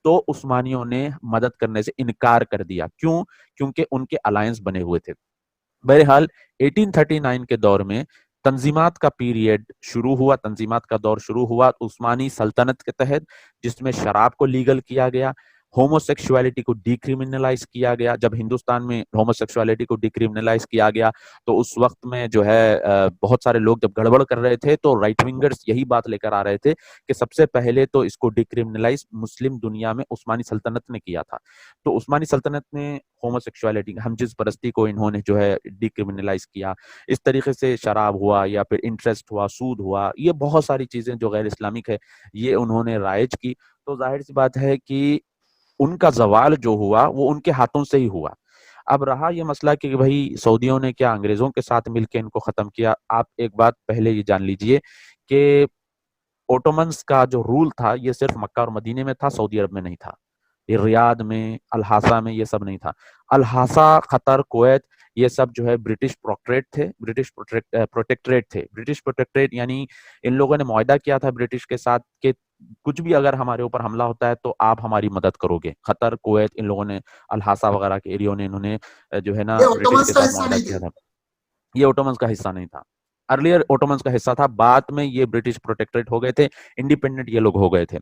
तो उस्मानियों ने मदद करने से इनकार कर दिया। क्यों? क्योंकि उनके अलायंस बने हुए थे। बहरहाल 1839 के दौर में तंजीमात का पीरियड शुरू हुआ, तंजीमात का दौर शुरू हुआ उस्मानी सल्तनत के तहत, जिसमें शराब को लीगल किया गया, होमोसेक्सुअलिटी को डिक्रिमिनलाइज किया गया। जब हिंदुस्तान में होमोसेक्सुअलिटी को डिक्रिमिनलाइज किया गया तो उस वक्त में जो है बहुत सारे लोग जब गड़बड़ कर रहे थे तो राइट विंगर्स यही बात लेकर आ रहे थे कि सबसे पहले तो इसको डिक्रिमिनलाइज मुस्लिम दुनिया में उस्मानी सल्तनत ने किया था। तो उस्मानी सल्तनत ने होमोसेक्सुअलिटी, हमजिन्स परस्ती को इन्होंने जो है डिक्रिमिनलाइज किया। इस तरीके से शराब हुआ या फिर इंटरेस्ट हुआ, सूद हुआ, ये बहुत सारी चीजें जो गैर इस्लामिक है ये उन्होंने राइज की। तो जाहिर सी बात है कि उनका जवाल जो हुआ वो उनके हाथों से ही हुआ। अब रहा ये मसला कि भाई सऊदियों ने क्या अंग्रेजों के साथ मिलकर इनको खत्म किया। आप एक बात पहले ये जान लीजिए कि ओटोमन्स का जो रूल था ये सिर्फ मक्का और मदीने में था, सऊदी अरब में नहीं था। ये रियाद में, अल-हासा में ये सब नहीं था। अल-हासा, कतर, कुवैत ये सब जो है ब्रिटिश प्रोटेक्टरेट थे, प्रोटेक्टरेट थे। ब्रिटिश प्रोटेक्टरेट यानी इन लोगों ने मुआहदा किया था ब्रिटिश के साथ कि कुछ भी अगर हमारे ऊपर हमला होता है तो आप हमारी मदद करोगे। कतर, कुवैत इन लोगों ने, अल-हासा वगैरह के एरियो ने इन्होंने जो है ना ये ब्रिटिश ओटोमन्स के का साथ हिस्सा मुआहदा नहीं किया थे। था। ये ओटोमन्स का हिस्सा नहीं था। अर्लियर ओटोमन्स का हिस्सा था, बाद में ये ब्रिटिश प्रोटेक्टरेट हो गए थे, इंडिपेंडेंट ये लोग हो गए थे।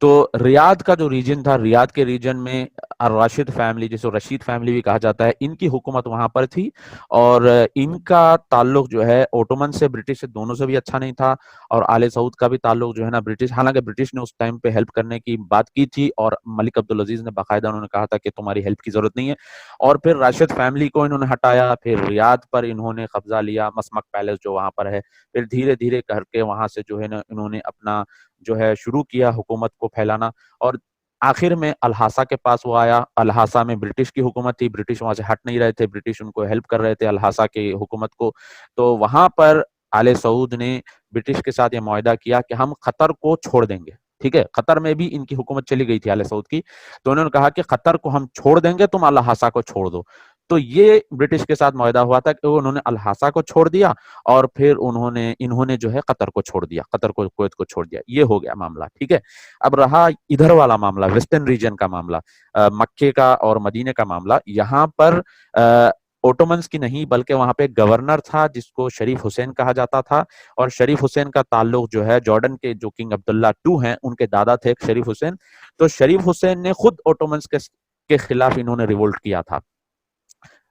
तो रियाद का जो रीजन था, रियाद के रीजन में राशिद फैमिली, जिसे रशीद फैमिली भी कहा जाता है, इनकी हुकूमत वहां पर थी। और इनका ताल्लुक जो है ओटोमन से, ब्रिटिश से, दोनों से भी अच्छा नहीं था। और आले सऊद का भी ताल्लुक जो है ना ब्रिटिश, हालांकि ब्रिटिश ने उस टाइम पे हेल्प करने की बात की थी और मलिक अब्दुल अजीज ने बाकायदा उन्होंने कहा था कि तुम्हारी हेल्प की जरूरत नहीं है। और फिर राशिद फैमिली को इन्होंने हटाया, फिर रियाद पर इन्होंने कब्जा लिया, मसमक पैलेस जो वहां पर है। फिर धीरे धीरे करके वहां से जो है ना इन्होंने अपना जो है शुरू किया हुकूमत को फैलाना। और आखिर में अल्हासा के पास वो आया। अल्हासा में ब्रिटिश की हुकूमत थी, ब्रिटिश वहां से हट नहीं रहे थे, ब्रिटिश उनको हेल्प कर रहे थे अल्हासा की हुकूमत को। तो वहां पर आले सऊद ने ब्रिटिश के साथ ये मुआहदा किया कि हम कतर को छोड़ देंगे। ठीक है, कतर में भी इनकी हुकूमत चली गई थी आले सऊद की, तो उन्होंने कहा कि कतर को हम छोड़ देंगे, तुम अल्हासा को छोड़ दो। तो ये ब्रिटिश के साथ मुआहदा हुआ था कि उन्होंने अल्हासा को छोड़ दिया और फिर इन्होंने जो है कतर को छोड़ दिया, कतर को, कुवैत को छोड़ दिया। ये हो गया मामला। ठीक है, अब रहा इधर वाला मामला, वेस्टर्न रीजन का मामला, मक्के का और मदीने का मामला। यहाँ पर ओटोमन्स की नहीं बल्कि वहां पे गवर्नर था जिसको शरीफ हुसैन कहा जाता था। और शरीफ हुसैन का ताल्लुक जो है जॉर्डन के जो किंग अब्दुल्ला टू हैं उनके दादा थे शरीफ हुसैन। तो शरीफ हुसैन ने खुद ओटोमन्स के खिलाफ इन्होंने रिवोल्ट किया था।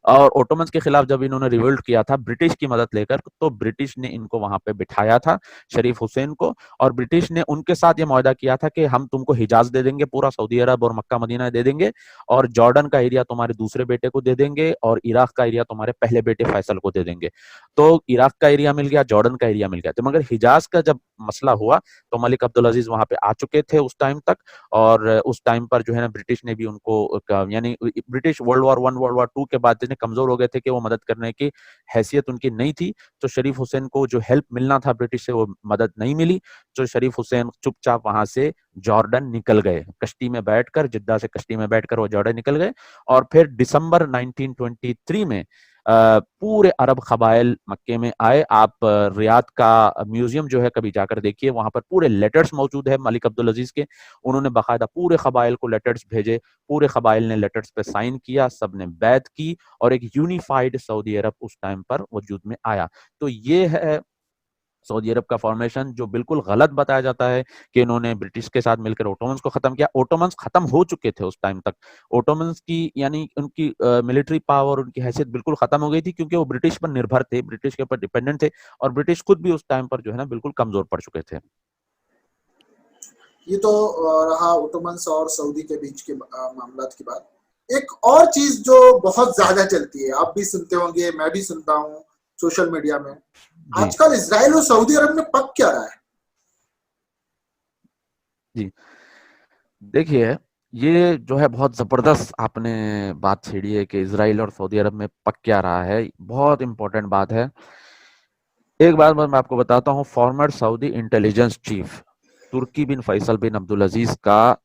और ओटोमन्स के खिलाफ जब इन्होंने रिवोल्ट किया था ब्रिटिश की मदद लेकर, तो ब्रिटिश ने इनको वहां पे बिठाया था, शरीफ हुसैन को। और ब्रिटिश ने उनके साथ ये मुआहदा किया था कि हम तुमको हिजाज दे देंगे, पूरा सऊदी अरब और मक्का मदीना दे देंगे, और जॉर्डन का एरिया तुम्हारे दूसरे बेटे को दे देंगे, और इराक का एरिया तुम्हारे पहले बेटे फैसल को दे देंगे। तो इराक का एरिया मिल गया, जॉर्डन का एरिया मिल गया। तो मगर हिजाज का जब मसला हुआ तो मलिक अब्दुल अजीज वहां पे आ चुके थे उस टाइम तक। और उस टाइम पर जो है ना ब्रिटिश ने भी उनको, यानी ब्रिटिश वर्ल्ड वॉर 2 के बाद जितने कमजोर हो गए थे कि वो मदद करने की हैसियत उनकी नहीं थी। तो शरीफ हुसैन को जो हेल्प मिलना था ब्रिटिश से वो मदद नहीं मिली। तो शरीफ हुसैन चुपचाप वहां से जॉर्डन निकल गए, कश्ती में बैठकर, जिद्दा से कश्ती में बैठकर वो जॉर्डन निकल गए। और फिर दिसंबर 1923 में पूरे अरब कबाइल मक्के में आए। आप रियाद का म्यूजियम जो है कभी जाकर देखिए, वहां पर पूरे लेटर्स मौजूद है मलिक अब्दुल अजीज के। उन्होंने बाकायदा पूरे कबाइल को लेटर्स भेजे, पूरे कबाइल ने लेटर्स पे साइन किया, सब ने बैत की, और एक यूनिफाइड सऊदी अरब उस टाइम पर वजूद में आया। तो ये है सऊदी अरब का फॉर्मेशन, जो बिल्कुल गलत बताया जाता है कि इन्होंने ब्रिटिश के साथ मिलकर ओटोमन्स को खत्म किया। ओटोमन्स खत्म हो चुके थे उस टाइम तक। ओटोमन्स की यानी उनकी मिलिट्री पावर, उनकी हैसियत बिल्कुल खत्म हो गई थी, क्योंकि वो ब्रिटिश पर निर्भर थे, ब्रिटिश के ऊपर डिपेंडेंट थे, और ब्रिटिश खुद भी उस टाइम पर जो है ना बिल्कुल कमजोर पड़ चुके थे। ये तो रहा ओटोमन्स और सऊदी के बीच के मामलात की बात। एक और चीज जो बहुत ज्यादा चलती है, आप भी सुनते होंगे, मैं भी सुनता हूँ सोशल मीडिया में, जी आजकल इजराइल और सऊदी अरब में पक क्या रहा है? जी, देखिए, ये जो है बहुत जबरदस्त आपने बात छेड़ी है कि इसराइल और सऊदी अरब में पक क्या रहा है। बहुत इंपॉर्टेंट बात है। एक बात मैं आपको बताता हूँ, फॉर्मर सऊदी इंटेलिजेंस चीफ तुर्की बिन फैसल बिन अब्दुल अजीज का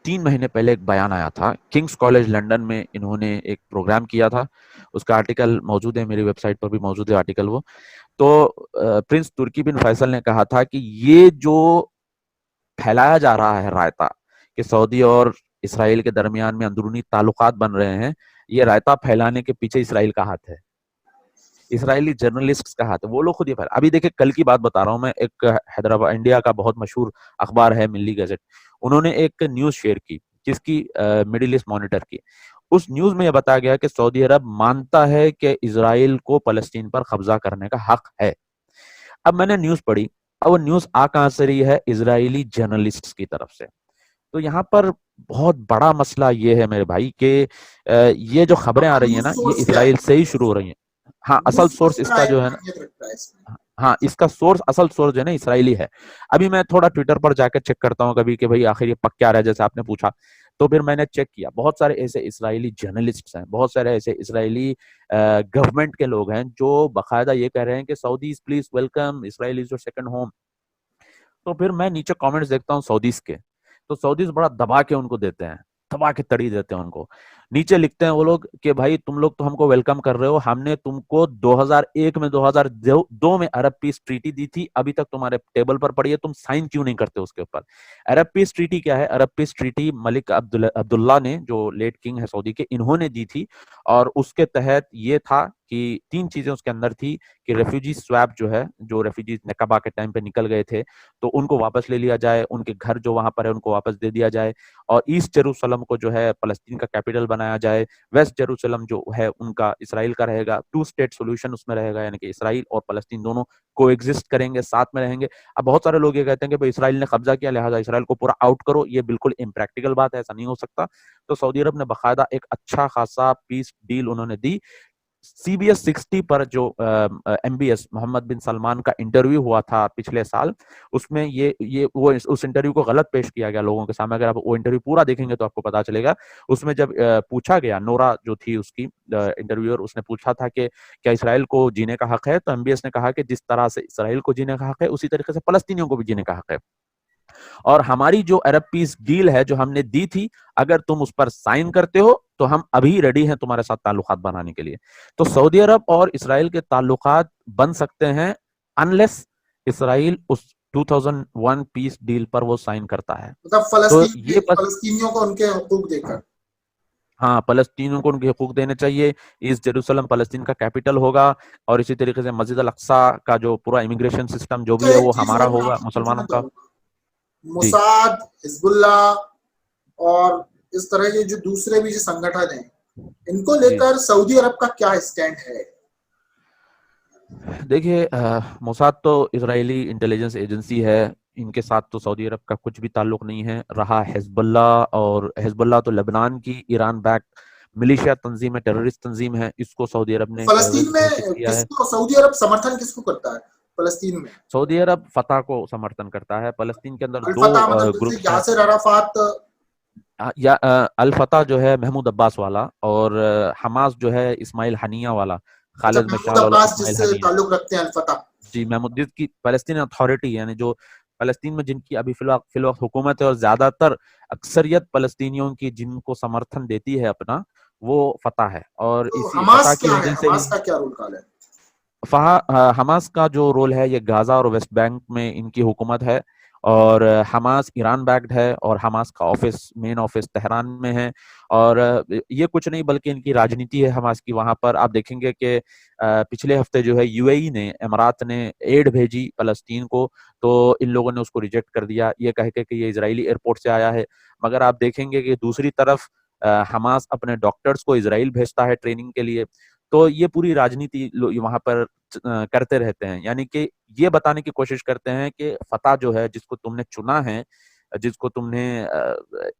3 महीने पहले एक बयान आया था। किंग्स कॉलेज लंदन में इन्होंने एक प्रोग्राम किया था, उसका आर्टिकल मौजूद है, मेरी वेबसाइट पर भी मौजूद है आर्टिकल वो। तो प्रिंस तुर्की बिन फैसल ने कहा था कि ये जो फैलाया जा रहा है रायता कि सऊदी और इसराइल के दरमियान में अंदरूनी ताल्लुकात बन रहे हैं, ये रायता फैलाने के पीछे इसराइल का हाथ है, इसराइली जर्नलिस्ट का हाथ है। वो लोग खुद ही फैला। अभी देखिए, कल की बात बता रहा हूं मैं, एक हैदराबाद इंडिया का बहुत मशहूर अखबार है मिल्ली गजट, उन्होंने एक न्यूज शेयर की जिसकी मिडिल ईस्ट मॉनिटर की। उस न्यूज में यह बताया गया कि सऊदी अरब मानता है कि इसराइल को फलस्तीन पर कब्जा करने का हक है। अब मैंने न्यूज पढ़ी, अब वो न्यूज आ कहां से रही है? इजरायली जर्नलिस्ट की तरफ से। तो यहाँ पर बहुत बड़ा मसला ये है मेरे भाई कि ये जो खबरें आ आपका रही है न्यूज ना, ये सोर्स क्या है? इसराइल से ही शुरू हो रही है। हाँ, न्यूज असल सोर्स सोर्स का इसका जो है ना, अहमियत रखता है इसमें। हाँ, इसका सोर्स, असल सोर्स जो है ना इसराइली है। अभी मैं थोड़ा ट्विटर पर जाकर चेक करता हूँ कभी कि भाई आखिर ये पक क्या रहा है, जैसे आपने पूछा। तो फिर मैंने चेक किया, बहुत सारे ऐसे इसराइली जर्नलिस्ट हैं, बहुत सारे ऐसे इसराइली गवर्नमेंट के लोग हैं जो बाकायदा ये कह रहे हैं कि Saudis please welcome, Israel is your second home. तो फिर मैं नीचे कमेंट्स देखता हूँ सऊदीज के, तो सऊदीज बड़ा दबा के उनको देते हैं, दबा के तड़ी देते हैं उनको। नीचे लिखते हैं वो लोग कि भाई तुम लोग तो हमको वेलकम कर रहे हो, हमने तुमको 2001 में 2002 में अरब पीस ट्रीटी दी थी, अभी तक तुम्हारे टेबल पर पड़ी है, तुम साइन क्यों नहीं करते उसके ऊपर। अरब पीस ट्रीटी क्या है? अरब पीस ट्रीटी मलिक अब्दुल्ला ने, जो लेट किंग है सऊदी के, इन्होंने दी थी। और उसके तहत ये था कि 3 चीजें उसके अंदर थी कि रेफ्यूजी स्वैप जो है, जो रेफ्यूजी नकबा के टाइम पे निकल गए थे तो उनको वापस ले लिया जाए, उनके घर जो वहां पर है उनको वापस दे दिया जाए, और ईस्ट जेरूसलम को जो है फलस्तीन का कैपिटल बनाया जाए, वेस्ट जेरूसलम जो है उनका इसराइल का रहेगा, 2 स्टेट सोल्यूशन उसमें रहेगा, यानी कि इसराइल और फलस्तीन दोनों को एग्जिस्ट करेंगे, साथ में रहेंगे। अब बहुत सारे लोग ये कहते हैं कि भाई इसराइल ने कब्जा किया लिहाजा इसराइल को पूरा आउट करो, ये बिल्कुल इम्प्रैक्टिकल बात है, ऐसा नहीं हो सकता। तो सऊदी अरब ने बाकायदा एक अच्छा खासा पीस डील उन्होंने दी। CBS 60 पर जो MBS मोहम्मद बिन सलमान का इंटरव्यू हुआ था पिछले साल, उसमें ये वो उस इंटरव्यू को गलत पेश किया गया लोगों के सामने। अगर आप वो इंटरव्यू पूरा देखेंगे तो आपको पता चलेगा। उसमें जब पूछा गया, नोरा जो थी उसकी इंटरव्यूअर, उसने पूछा था कि क्या इसराइल को जीने का हक है, तो MBS ने कहा कि जिस तरह से इसराइल को जीने का हक है उसी तरीके से फलस्तीनियों को भी जीने का हक है, और हमारी जो अरब पीस डील है जो हमने दी थी, अगर तुम उस पर साइन करते हो तो हम अभी रेडी हैं तुम्हारे साथ ताल्लुकात बनाने के लिए। तो सऊदी अरब और इसराइल के ताल्लुकात बन सकते हैं अनलेस इसराइल उस 2001 पीस डील पर वो साइन करता है। मतलब तो ये बस, फलस्तीनियों को उनके हुकूक देकर। हाँ, फलस्तीनियों को उनके हकूक देने चाहिए, ईस्ट जेरूसलम फलस्तीन का कैपिटल होगा, और इसी तरीके से मस्जिद अल अक्सा का जो पूरा इमिग्रेशन सिस्टम जो तो भी है एक वो चीज हमारा और मैं होगा, आपसे पूछना मुसलमानों का। चाहूंगा, जी मोसाद, हिजबुल्ला और इस तरह के जो दूसरे भी जो संगठन हैं, इनको जी लेकर सऊदी अरब का क्या स्टैंड है? देखिए, मोसाद तो इजरायली इंटेलिजेंस एजेंसी है, इनके साथ तो सऊदी अरब का कुछ भी ताल्लुक नहीं है रहा। हिजबुल्ला, और हिजबुल्ला तो लेबनान की ईरान बैक मिलिशिया तंजीम है, टेररिस्ट तंजीम है, इसको सऊदी अरब ने फलस्तीन टेररिस्ट घोषित में किया है। किसको सऊदी अरब समर्थन किसको करता है फलस्तीन में? सऊदी अरब फतह को समर्थन करता है। फलस्तीन के अंदर अल दो फतह मतलब जैसे ग्रुप्स हैं। Yasser Arafat. या अल फतह जो है महमूद अब्बास वाला, और हमास जो है इस्माइल हनिया वाला, अच्छा, खालिद महमूद मशाल और अब्बास इस्माइल जिससे हनिया। ताल्लुक रखते हैं अल फतह। जी, महमूद, जिसकी फलस्तीन अथॉरिटी, यानी जो फलस्तीन में जिनकी अभी फिलवक्त हुकूमत है, और ज्यादातर अक्सरियत फलस्तीनियों की जिनको समर्थन देती है अपना, वो फतह है। और तो इसी फतह हमास की क्या है? वजह से हमास ही का क्या रोल काल है? हमास का जो रोल है, ये गाजा और वेस्ट बैंक में इनकी हुकूमत है, और हमास ईरान बैक्ड है, और हमास का मेन ऑफिस तेहरान में है। और ये कुछ नहीं बल्कि इनकी राजनीति है हमास की। वहां पर आप देखेंगे कि पिछले हफ्ते जो है UAE ने, इमारात ने एड भेजी फलस्तीन को, तो इन लोगों ने उसको रिजेक्ट कर दिया, ये कह के कि ये इजरायली एयरपोर्ट से आया है। मगर आप देखेंगे कि दूसरी तरफ हमास अपने डॉक्टर्स को इसराइल भेजता है ट्रेनिंग के लिए। तो ये पूरी राजनीति वहां पर करते रहते हैं, यानी कि ये बताने की कोशिश करते हैं कि फतह जो है, जिसको तुमने चुना है, जिसको तुमने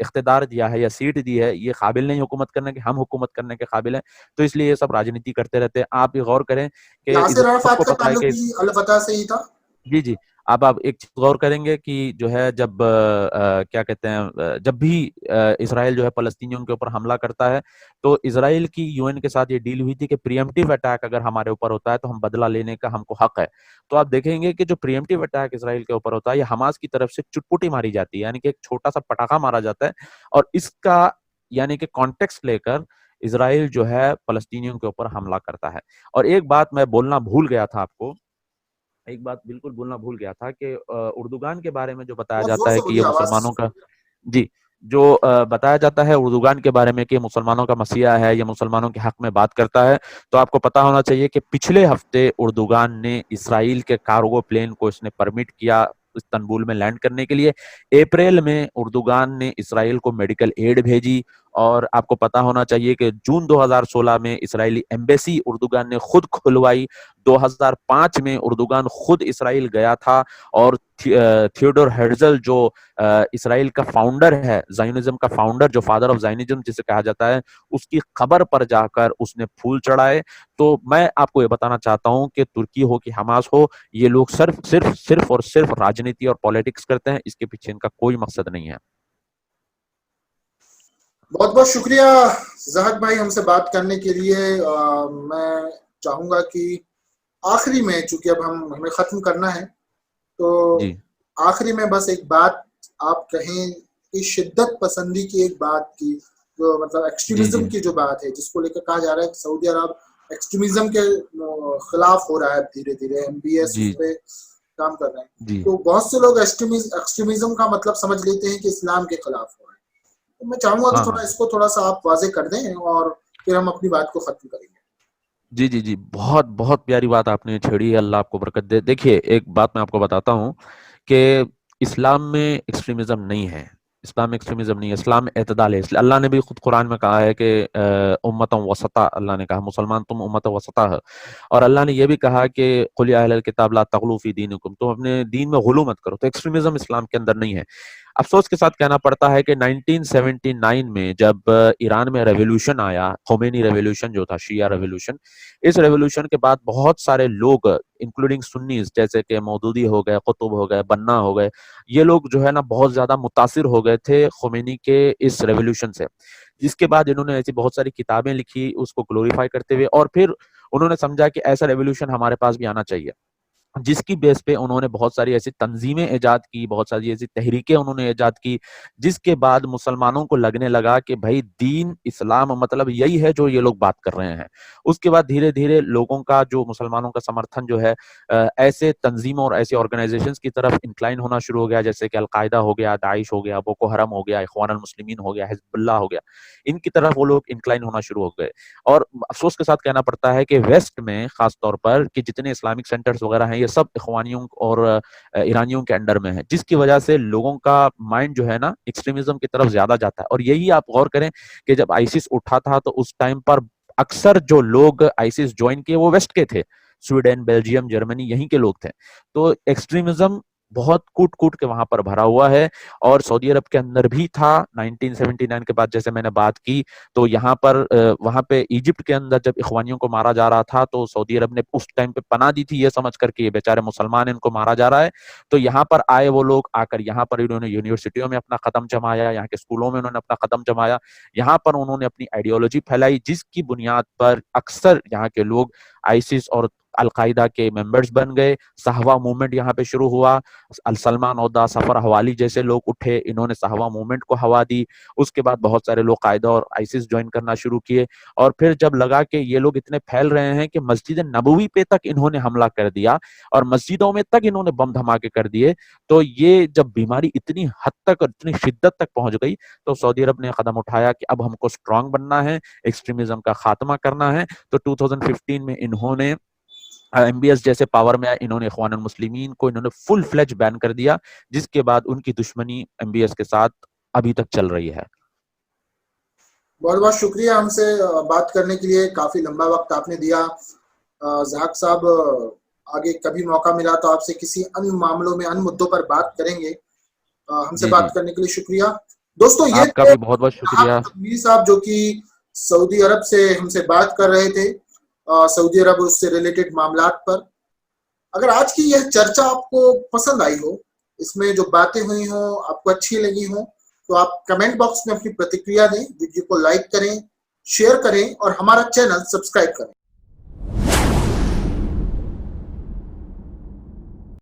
इख्तिदार दिया है या सीट दी है, ये काबिल नहीं हुकूमत करने के, हम हुकूमत करने के काबिल हैं। तो इसलिए ये सब राजनीति करते रहते हैं। आप ये गौर करें कि यासिर अराफात सबको का पता है ताल्लुक कि, भी अल फतह से ही था। जी जी, अब आप एक चीज गौर करेंगे कि जो है, जब क्या कहते हैं, जब भी इसराइल जो है फलस्तीनियों के ऊपर हमला करता है, तो इसराइल की UN के साथ ये डील हुई थी कि प्रीएम्प्टिव अटैक अगर हमारे ऊपर होता है तो हम बदला लेने का हमको हक है। तो आप देखेंगे कि जो प्रीएम्प्टिव अटैक इसराइल के ऊपर होता है, ये हमास की तरफ से चुटपुटी मारी जाती है, यानी कि एक छोटा सा पटाखा मारा जाता है, और इसका यानी कि कॉन्टेक्स्ट लेकर इसराइल जो है फलस्तीनियों के ऊपर हमला करता है। और एक बात मैं बोलना भूल गया था आपको, एक बात बिल्कुल बोलना भूल गया था कि उर्दुगान के बारे में जो बताया बहुत जाता जोर है से कि बोलिए, ये आवाज। मुसलमानों का, जी, जो बताया जाता है उर्दुगान के बारे में कि मुसलमानों का मसीहा है, ये मुसलमानों के हक में बात करता है, तो आपको पता होना चाहिए कि पिछले हफ्ते उर्दुगान ने इसराइल के कार्गो प्लेन को इसने परमिट किया इस्तांबुल में लैंड करने के लिए। अप्रैल में उर्दुगान ने इसराइल को मेडिकल एड भेजी, और आपको पता होना चाहिए कि जून 2016 में इसराइली एम्बेसी उर्दुगान ने खुद खुलवाई। 2005 में उर्दुगान खुद इसराइल गया था, और थियोडोर हेर्जल जो इसराइल का फाउंडर है, जायनिज्म का फाउंडर, जो फादर ऑफ जायनिज्म जिसे कहा जाता है, उसकी खबर पर जाकर उसने फूल चढ़ाए। तो मैं आपको ये बताना चाहता हूं कि तुर्की हो कि हमास हो, ये लोग सिर्फ और सिर्फ राजनीति और पॉलिटिक्स करते हैं, इसके पीछे इनका कोई मकसद नहीं है। बहुत बहुत शुक्रिया जहक भाई हमसे बात करने के लिए। मैं चाहूंगा कि आखिरी में, चूंकि अब हमें खत्म करना है, तो जी आखिरी में बस एक बात आप कहें कि शिद्दत पसंदी की एक बात की जो मतलब जी एक्सट्रीमिज्म जी की जो बात है, जिसको लेकर कहा जा रहा है कि सऊदी अरब एक्सट्रीमिज्म के खिलाफ हो रहा है, धीरे धीरे एमबीएस उस जी पे काम कर रहे हैं। जी तो बहुत से लोग एक्सट्रीमिज्म का मतलब समझ लेते हैं कि इस्लाम के खिलाफ हो रहा है। तो मैं चाहूंगा कि हाँ थोड़ा हाँ इसको थोड़ा सा आप वाजे कर दें और फिर हम अपनी बात को खत्म करेंगे। जी जी जी, बहुत बहुत प्यारी बात आपने छेड़ी है, अल्लाह आपको बरकत दे। देखिए, एक बात मैं आपको बताता हूँ कि इस्लाम में एक्सट्रीमिज्म नहीं है। इस्लाम में एक्सट्रीमिज्म नहीं है, इस्लाम में एतदाल है। इसलिए अल्लाह ने भी खुद कुरान में कहा है कि उम्मतम वसता, अल्लाह ने कहा मुसलमान तुम उम्मत वसता है। और अल्लाह ने यह भी कहा कि कुल या अहलल किताब ला तगलू फी दीनिकुम, तुम अपने दीन में गुलू मत करो। तो एक्सट्रीमिज्म इस्लाम के अंदर नहीं है। अफसोस के साथ कहना पड़ता है कि 1979 में जब ईरान में रेवोल्यूशन आया, खोमेनी रेवोल्यूशन जो था, शिया रेवोल्यूशन, इस रेवोल्यूशन के बाद बहुत सारे लोग इंक्लूडिंग सुन्नीज जैसे कि मौदूदी हो गए, कुतुब हो गए, बन्ना हो गए, ये लोग जो है ना बहुत ज्यादा मुतासिर हो गए थे खोमेनी के इस रेवोल्यूशन से। जिसके बाद इन्होंने ऐसी बहुत सारी किताबें लिखी उसको ग्लोरीफाई करते हुए, और फिर उन्होंने समझा कि ऐसा रेवोल्यूशन हमारे पास भी आना चाहिए। जिसकी बेस पे उन्होंने बहुत सारी ऐसी तंजीमें इजाद की, बहुत सारी ऐसी तहरीकें उन्होंने इजाद की, जिसके बाद मुसलमानों को लगने लगा कि भाई दीन इस्लाम मतलब यही है जो ये लोग बात कर रहे हैं। उसके बाद धीरे धीरे लोगों का, जो मुसलमानों का समर्थन जो है ऐसे तंजीमों और ऐसे ऑर्गेनाइजेशंस की तरफ इंक्लाइन होना शुरू हो गया, जैसे कि अलकायदा हो गया, दाइश हो गया, बोको हरम हो गया, इखवानुल मुस्लिमीन हो गया, हिजबुल्लाह हो गया। इनकी तरफ वो लोग इंक्लाइन होना शुरू हो गए। और अफसोस के साथ कहना पड़ता है कि वेस्ट में खास तौर पर कि जितने इस्लामिक सेंटर्स वगैरह हैं, ये सब इखवानियों और ईरानियों के अंडर में है, जिसकी वजह से लोगों का माइंड जो है ना एक्सट्रीमिज्म की तरफ ज्यादा जाता है। और यही आप गौर करें कि जब आईसिस उठा था तो उस टाइम पर अक्सर जो लोग आईसिस ज्वाइन किए वो वेस्ट के थे, स्वीडन, बेल्जियम, जर्मनी, यहीं के लोग थे। तो एक्सट्रीमिज्म बहुत कूट कूट के वहां पर भरा हुआ है। और सऊदी अरब के अंदर भी था 1979 के बाद, जैसे मैंने बात की। तो यहाँ पर वहां पे इजिप्ट के अंदर जब इखवानियों को मारा जा रहा था तो सऊदी अरब ने उस टाइम पे पनाह दी थी, ये समझ करके ये बेचारे मुसलमान इनको मारा जा रहा है। तो यहाँ पर आए वो लोग, आकर यहाँ पर इन्होंने यूनिवर्सिटियों में अपना कदम जमाया, यहाँ के स्कूलों में उन्होंने अपना कदम जमाया, यहाँ पर उन्होंने अपनी आइडियोलॉजी फैलाई, जिसकी बुनियाद पर अक्सर यहाँ के लोग आईसिस और अलकायदा के मेंबर्स बन गए। सहवा मूवमेंट यहाँ पे शुरू हुआ, अल सलमान औदा, सफर हवाली जैसे लोग उठे, इन्होंने सहवा मूवमेंट को हवा दी। उसके बाद बहुत सारे लोग कायदा और आईसिस ज्वाइन करना शुरू किए। और फिर जब लगा कि ये लोग इतने फैल रहे हैं कि मस्जिद नबवी पे तक इन्होंने हमला कर दिया और मस्जिदों में तक इन्होंने बम धमाके कर दिए, तो ये जब बीमारी इतनी हद तक और इतनी शिद्दत तक पहुंच गई तो सऊदी अरब ने कदम उठाया कि अब हमको स्ट्रांग बनना है, एक्सट्रीमिज्म का खात्मा करना है। तो 2015 में इन्होंने एमबीएस जैसे पावर में आए, इन्होंने इखवानुल मुस्लिमीन को इन्होंने फुल फ्लेज बैन कर दिया, जिसके बाद उनकी दुश्मनी एमबीएस के साथ अभी तक चल रही है। बहुत बहुत शुक्रिया हमसे बात करने के लिए, काफी लंबा वक्त आपने दिया। ज़हाक साहब, आगे कभी मौका मिला तो आपसे किसी अन्य मामलों में, अन्य मुद्दों पर बात करेंगे। हमसे जी बात जी, करने के लिए शुक्रिया। दोस्तों, ये आपका थे भी बहुत बहुत ज़हाक शुक्रिया। तनवीर साहब, जो कि सऊदी अरब से हमसे बात कर रहे थे, सऊदी अरब उससे रिलेटेड मामलात पर। अगर आज की यह चर्चा आपको पसंद आई हो, इसमें जो बातें हुई हो आपको अच्छी लगी हो, तो आप कमेंट बॉक्स में अपनी प्रतिक्रिया दें, वीडियो को लाइक करें, शेयर करें और हमारा चैनल सब्सक्राइब करें।